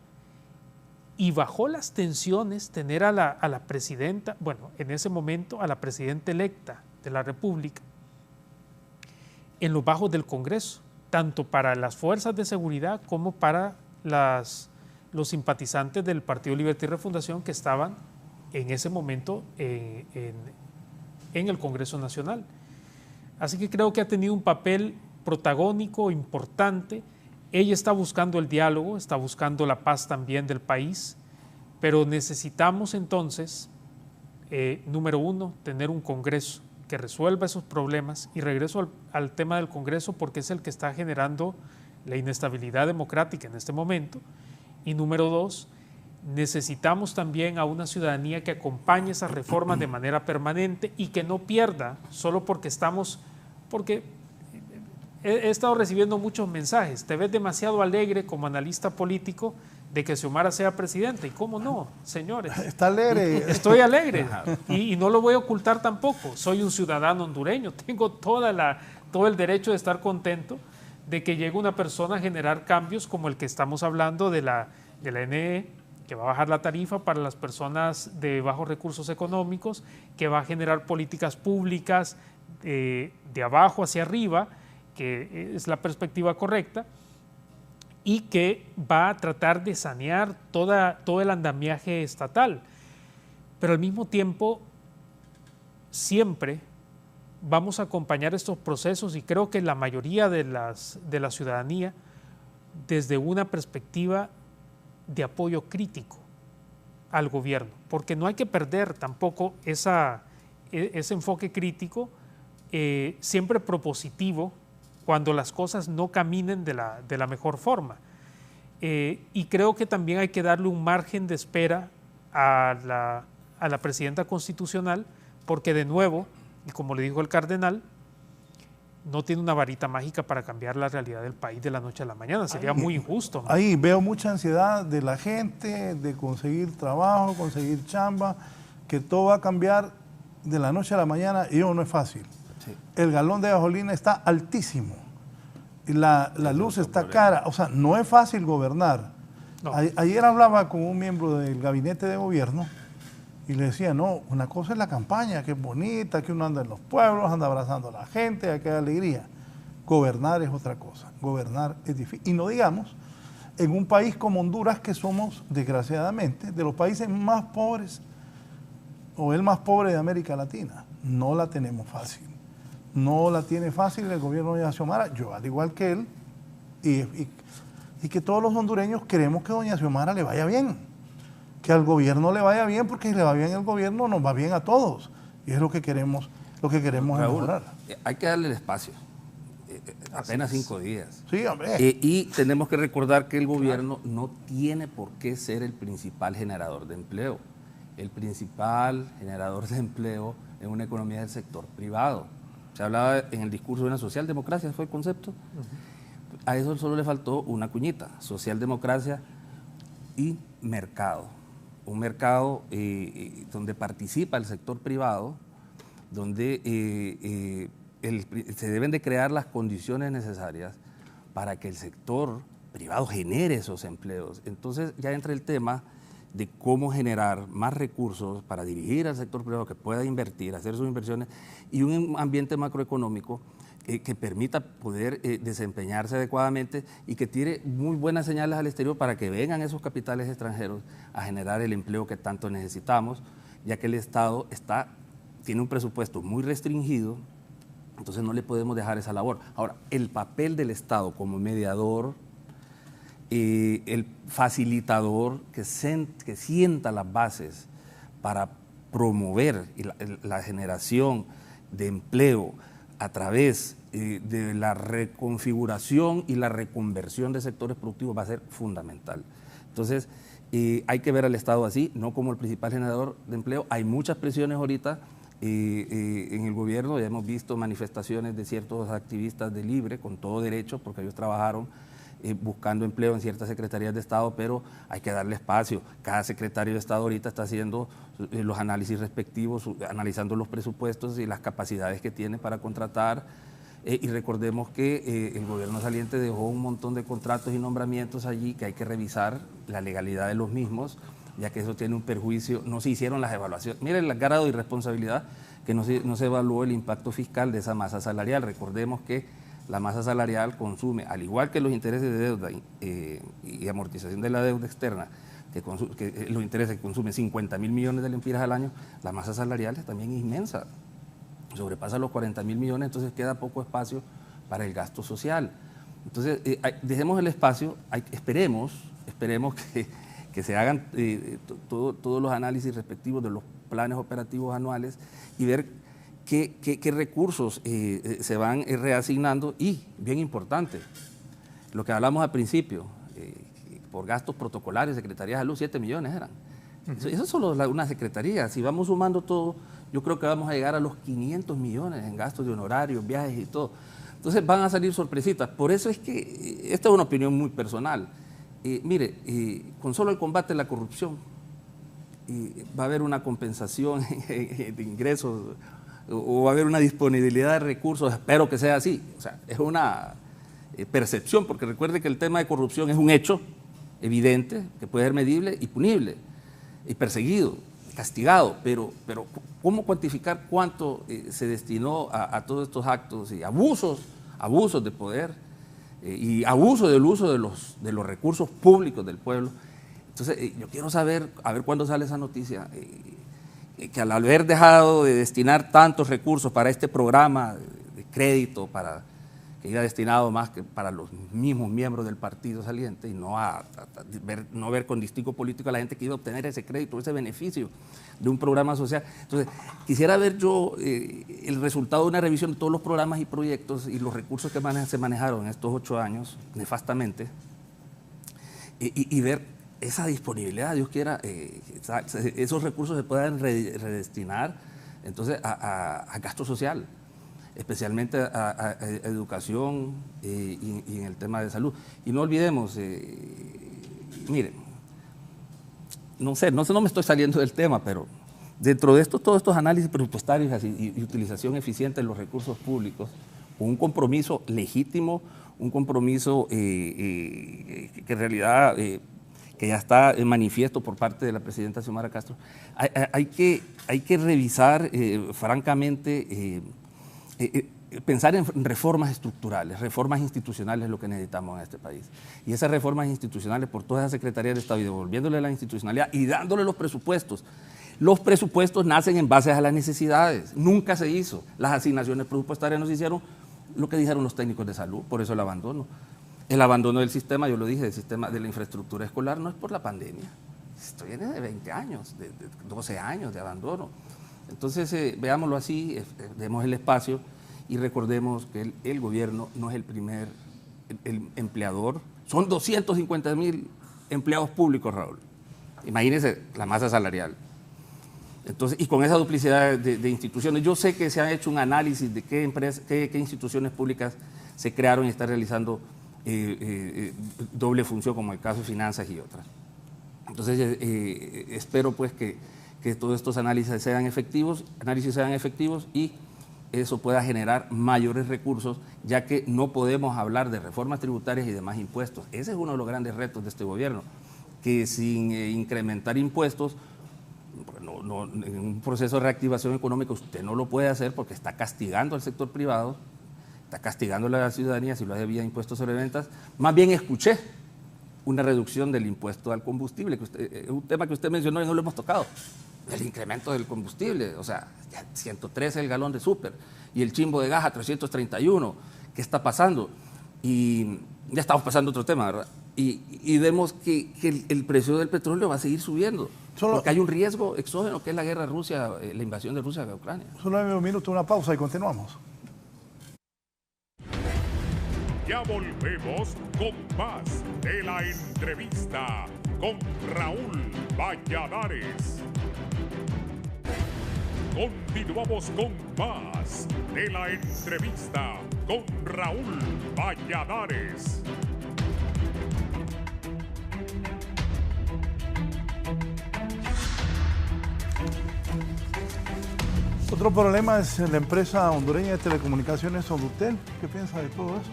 y bajó las tensiones tener a la presidenta, bueno, en ese momento a la presidenta electa de la República en los bajos del Congreso, tanto para las fuerzas de seguridad como para los simpatizantes del Partido Libertad y Refundación que estaban en ese momento en el Congreso Nacional. Así que creo que ha tenido un papel protagónico, importante. Ella está buscando el diálogo, está buscando la paz también del país, pero necesitamos entonces, número 1, tener un Congreso que resuelva esos problemas, y regreso al tema del Congreso porque es el que está generando la inestabilidad democrática en este momento. Y número 2, necesitamos también a una ciudadanía que acompañe esas reformas de manera permanente y que no pierda solo porque he estado recibiendo muchos mensajes, te ves demasiado alegre como analista político de que Xiomara sea presidenta, y cómo no, señores. Está alegre. Estoy alegre y no lo voy a ocultar tampoco, soy un ciudadano hondureño, tengo todo el derecho de estar contento de que llegue una persona a generar cambios como el que estamos hablando de la NE, que va a bajar la tarifa para las personas de bajos recursos económicos, que va a generar políticas públicas de abajo hacia arriba, que es la perspectiva correcta, y que va a tratar de sanear todo el andamiaje estatal. Pero al mismo tiempo, siempre vamos a acompañar estos procesos, y creo que la mayoría de la ciudadanía, desde una perspectiva de apoyo crítico al gobierno, porque no hay que perder tampoco ese enfoque crítico, siempre propositivo, cuando las cosas no caminen de la mejor forma. Y creo que también hay que darle un margen de espera a la presidenta constitucional, porque de nuevo, y como le dijo el cardenal, no tiene una varita mágica para cambiar la realidad del país de la noche a la mañana. Sería muy injusto, ¿no? Ahí veo mucha ansiedad de la gente, de conseguir trabajo, conseguir chamba, que todo va a cambiar de la noche a la mañana, y no es fácil. Sí. El galón de gasolina está altísimo, y la luz está cara, o sea, no es fácil gobernar. No. Ayer hablaba con un miembro del gabinete de gobierno y le decía, no, una cosa es la campaña, que es bonita, que uno anda en los pueblos, anda abrazando a la gente, hay que dar alegría. Gobernar es otra cosa, gobernar es difícil. Y no digamos, en un país como Honduras, que somos, desgraciadamente, de los países más pobres, o el más pobre de América Latina, no la tenemos fácil. No la tiene fácil el gobierno de doña Xiomara, yo al igual que él, y que todos los hondureños queremos que doña Xiomara le vaya bien, que al gobierno le vaya bien, porque si le va bien el gobierno nos va bien a todos, y es lo que queremos mejorar. Hay que darle el espacio, apenas 5 días. Sí, hombre. Y tenemos que recordar que el gobierno no tiene por qué ser el principal generador de empleo. El principal generador de empleo en una economía del sector privado. Se hablaba en el discurso de una socialdemocracia, fue el concepto. A eso solo le faltó una cuñita, socialdemocracia y mercado. Un mercado donde participa el sector privado, donde se deben de crear las condiciones necesarias para que el sector privado genere esos empleos. Entonces ya entra el tema de cómo generar más recursos para dirigir al sector privado que pueda invertir, hacer sus inversiones, y un ambiente macroeconómico que permita poder desempeñarse adecuadamente y que tire muy buenas señales al exterior para que vengan esos capitales extranjeros a generar el empleo que tanto necesitamos, ya que el Estado tiene un presupuesto muy restringido, entonces no le podemos dejar esa labor. Ahora, el papel del Estado como mediador, el facilitador que sienta las bases para promover la generación de empleo a través de la reconfiguración y la reconversión de sectores productivos va a ser fundamental. Entonces, hay que ver al Estado así, no como el principal generador de empleo. Hay muchas presiones ahorita en el gobierno, ya hemos visto manifestaciones de ciertos activistas de Libre, con todo derecho, porque ellos trabajaron buscando empleo en ciertas secretarías de Estado, pero hay que darle espacio. Cada secretario de Estado ahorita está haciendo los análisis respectivos, analizando los presupuestos y las capacidades que tiene para contratar. Y recordemos que el gobierno saliente dejó un montón de contratos y nombramientos allí que hay que revisar la legalidad de los mismos, ya que eso tiene un perjuicio. No se hicieron las evaluaciones. Miren el grado de irresponsabilidad que no se evaluó el impacto fiscal de esa masa salarial. Recordemos que la masa salarial consume, al igual que los intereses de deuda y amortización de la deuda externa, que los intereses que consumen 50.000 millones de lempiras al año, la masa salarial también es inmensa, sobrepasa los 40.000 millones, entonces queda poco espacio para el gasto social. Entonces, dejemos el espacio, esperemos que se hagan todos los análisis respectivos de los planes operativos anuales y ver qué recursos se van reasignando y, bien importante, lo que hablamos al principio, por gastos protocolarios, Secretaría de Salud, 7 millones eran. Eso es solo una secretaría. Si vamos sumando todo, yo creo que vamos a llegar a los 500 millones en gastos de honorarios, viajes y todo. Entonces van a salir sorpresitas. Por eso es que, esta es una opinión muy personal. Mire, con solo el combate a la corrupción, va a haber una compensación de ingresos o va a haber una disponibilidad de recursos, espero que sea así. O sea, es una percepción, porque recuerde que el tema de corrupción es un hecho evidente, que puede ser medible y punible, y perseguido, castigado, pero ¿cómo cuantificar cuánto se destinó a todos estos actos y abusos de poder y abuso del uso de los recursos públicos del pueblo? Entonces, yo quiero saber, a ver cuándo sale esa noticia, que al haber dejado de destinar tantos recursos para este programa de crédito, que iba destinado más que para los mismos miembros del partido saliente y no ver con distingo político a la gente que iba a obtener ese crédito, ese beneficio de un programa social. Entonces, quisiera ver yo el resultado de una revisión de todos los programas y proyectos y los recursos que se manejaron en estos 8 años, nefastamente, y ver esa disponibilidad, Dios quiera, esos recursos se puedan redestinar entonces a gasto social, especialmente a educación y en el tema de salud. Y no olvidemos, miren, no me estoy saliendo del tema, pero dentro de todos estos análisis presupuestarios y utilización eficiente de los recursos públicos, un compromiso legítimo, un compromiso que en realidad que ya está en manifiesto por parte de la presidenta Xiomara Castro, hay que revisar francamente, pensar en reformas estructurales, reformas institucionales es lo que necesitamos en este país. Y esas reformas institucionales por todas las secretarías de Estado y devolviéndole la institucionalidad y dándole los presupuestos. Los presupuestos nacen en base a las necesidades, nunca se hizo. Las asignaciones presupuestarias no se hicieron, lo que dijeron los técnicos de salud, por eso el abandono. El abandono del sistema, yo lo dije, del sistema de la infraestructura escolar no es por la pandemia. Esto viene de 20 años, de 12 años de abandono. Entonces, veámoslo así, demos el espacio y recordemos que el gobierno no es el primer empleador. Son 250.000 empleados públicos, Raúl. Imagínense la masa salarial. Entonces, y con esa duplicidad de instituciones, yo sé que se ha hecho un análisis de qué instituciones públicas se crearon y están realizando doble función, como el caso de finanzas y otras. Entonces, espero pues que todos estos análisis sean efectivos y eso pueda generar mayores recursos, ya que no podemos hablar de reformas tributarias y demás impuestos. Ese es uno de los grandes retos de este gobierno, que sin incrementar impuestos, en un proceso de reactivación económica usted no lo puede hacer porque está castigando al sector privado está castigando a la ciudadanía si lo hace vía impuestos sobre ventas. Más bien escuché una reducción del impuesto al combustible, que un tema que usted mencionó y no lo hemos tocado, el incremento del combustible, o sea, 113 el galón de súper, y el chimbo de gas a 331, ¿qué está pasando? Y ya estamos pasando a otro tema, ¿verdad? Y vemos que el precio del petróleo va a seguir subiendo, porque hay un riesgo exógeno, que es la guerra de Rusia, la invasión de Rusia a Ucrania. Solo hay un minuto, una pausa y continuamos. Ya volvemos con más de la entrevista con Raúl Valladares. Continuamos con más de la entrevista con Raúl Valladares. Otro problema es la empresa hondureña de telecomunicaciones Hondutel. ¿Qué piensa de todo eso?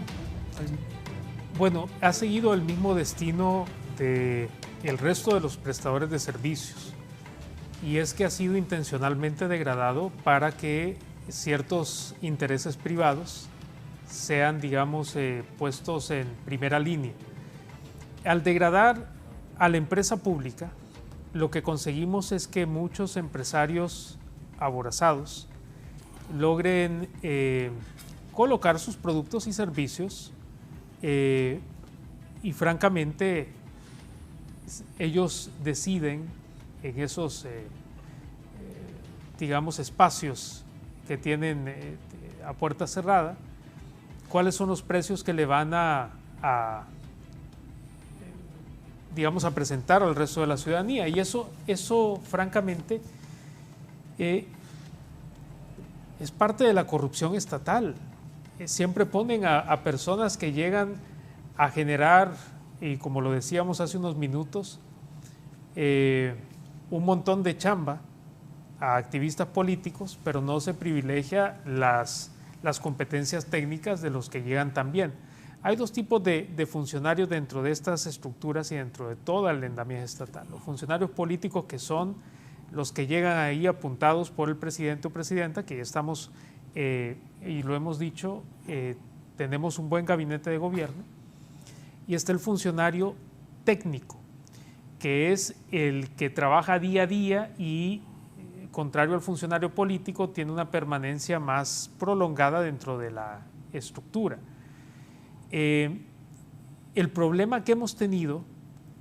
Bueno, ha seguido el mismo destino del resto de los prestadores de servicios, y es que ha sido intencionalmente degradado para que ciertos intereses privados sean, digamos, puestos en primera línea. Al degradar a la empresa pública, lo que conseguimos es que muchos empresarios aborazados logren colocar sus productos y servicios y francamente ellos deciden en esos digamos espacios que tienen a puerta cerrada cuáles son los precios que le van digamos a presentar al resto de la ciudadanía, y eso francamente es parte de la corrupción estatal. Siempre ponen a personas que llegan a generar, y como lo decíamos hace unos minutos, un montón de chamba a activistas políticos, pero no se privilegia las competencias técnicas de los que llegan también. Hay dos tipos de funcionarios dentro de estas estructuras y dentro de toda el andamiaje estatal. Los funcionarios políticos, que son los que llegan ahí apuntados por el presidente o presidenta, que ya estamos, y lo hemos dicho, tenemos un buen gabinete de gobierno, y está el funcionario técnico, que es el que trabaja día a día y, contrario al funcionario político, tiene una permanencia más prolongada dentro de la estructura. El problema que hemos tenido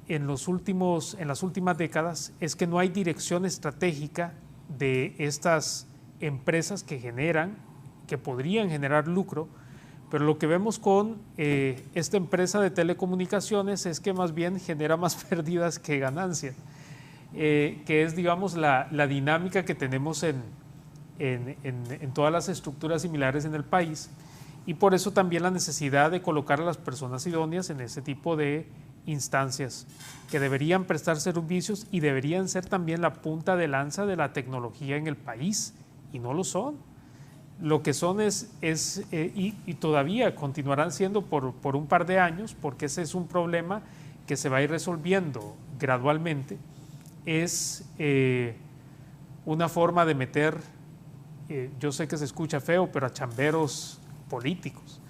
en las últimas décadas es que no hay dirección estratégica de estas empresas que podrían generar lucro, pero lo que vemos con esta empresa de telecomunicaciones es que más bien genera más pérdidas que ganancias, que es, digamos, la dinámica que tenemos en todas las estructuras similares en el país, y por eso también la necesidad de colocar a las personas idóneas en ese tipo de instancias que deberían prestar servicios y deberían ser también la punta de lanza de la tecnología en el país, y no lo son. Lo que son y todavía continuarán siendo por un par de años, porque ese es un problema que se va a ir resolviendo gradualmente, es una forma de meter, yo sé que se escucha feo, pero a chamberos políticos,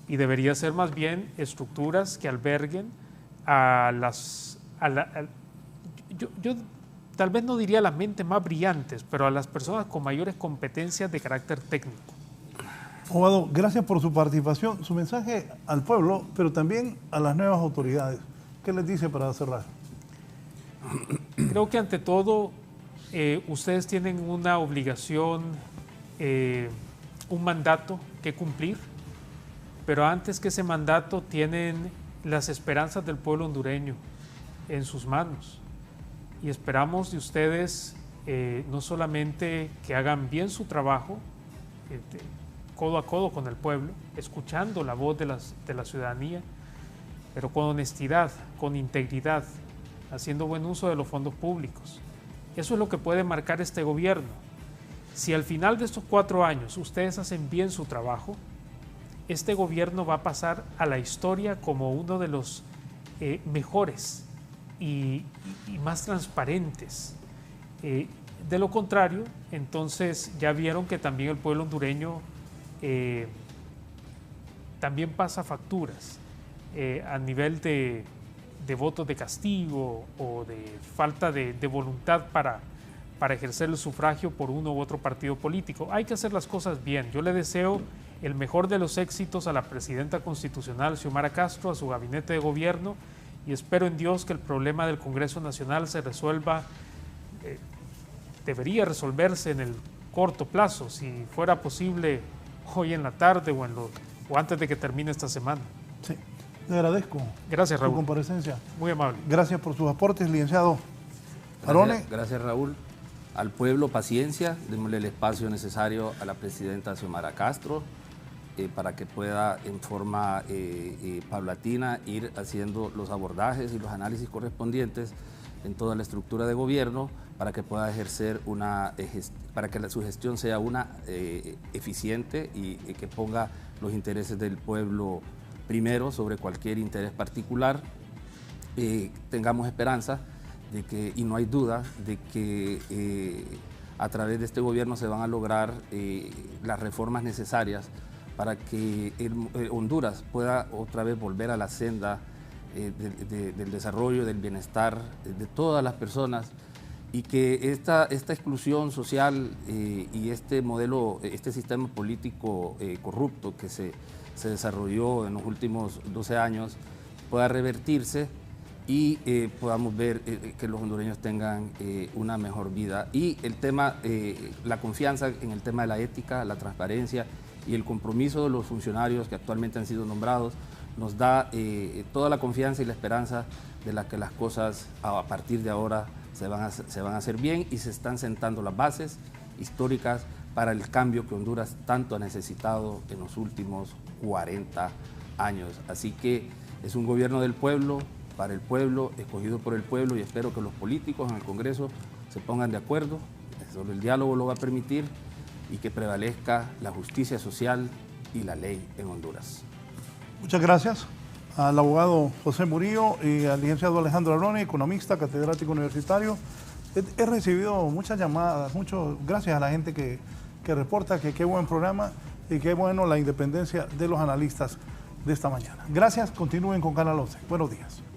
y debería ser más bien estructuras que alberguen yo tal vez no diría las mentes más brillantes, pero a las personas con mayores competencias de carácter técnico. Abogado, gracias por su participación, su mensaje al pueblo, pero también a las nuevas autoridades. ¿Qué les dice para cerrar? Creo que ante todo ustedes tienen una obligación, un mandato que cumplir, pero antes que ese mandato tienen las esperanzas del pueblo hondureño en sus manos, y esperamos de ustedes no solamente que hagan bien su trabajo codo a codo con el pueblo, escuchando la voz de la ciudadanía, pero con honestidad, con integridad, haciendo buen uso de los fondos públicos. Eso es lo que puede marcar este gobierno. Si al final de estos 4 años ustedes hacen bien su trabajo, este gobierno va a pasar a la historia como uno de los mejores y más transparentes. De lo contrario, entonces ya vieron que también el pueblo hondureño también pasa facturas a nivel de votos de castigo o de falta de voluntad para ejercer el sufragio por uno u otro partido político. Hay que hacer las cosas bien. Yo le deseo el mejor de los éxitos a la presidenta constitucional, Xiomara Castro, a su gabinete de gobierno, y espero en Dios que el problema del Congreso Nacional se resuelva, debería resolverse en el corto plazo, si fuera posible hoy en la tarde o antes de que termine esta semana. Sí, le agradezco. Gracias, Raúl. Su comparecencia. Muy amable. Gracias por sus aportes, licenciado Arone. Gracias, Raúl. Al pueblo, paciencia, démosle el espacio necesario a la presidenta Xiomara Castro para que pueda en forma paulatina ir haciendo los abordajes y los análisis correspondientes en toda la estructura de gobierno para que pueda ejercer para que su gestión sea una eficiente y que ponga los intereses del pueblo primero sobre cualquier interés particular. Tengamos esperanza de que, y no hay duda de que a través de este gobierno se van a lograr las reformas necesarias para que Honduras pueda otra vez volver a la senda del desarrollo, del bienestar de todas las personas, y que esta exclusión social y este modelo, este sistema político corrupto que se desarrolló en los últimos 12 años pueda revertirse y podamos ver que los hondureños tengan una mejor vida. Y el tema, la confianza en el tema de la ética, la transparencia y el compromiso de los funcionarios que actualmente han sido nombrados nos da toda la confianza y la esperanza de que las cosas a partir de ahora se van a hacer bien, y se están sentando las bases históricas para el cambio que Honduras tanto ha necesitado en los últimos 40 años. Así que es un gobierno del pueblo, para el pueblo, escogido por el pueblo, y espero que los políticos en el Congreso se pongan de acuerdo, solo el diálogo lo va a permitir, y que prevalezca la justicia social y la ley en Honduras. Muchas gracias al abogado José Murillo y al licenciado Alejandro Arone, economista, catedrático universitario. He recibido muchas llamadas, gracias a la gente que reporta que qué buen programa y qué bueno la independencia de los analistas de esta mañana. Gracias, continúen con Canal 11. Buenos días.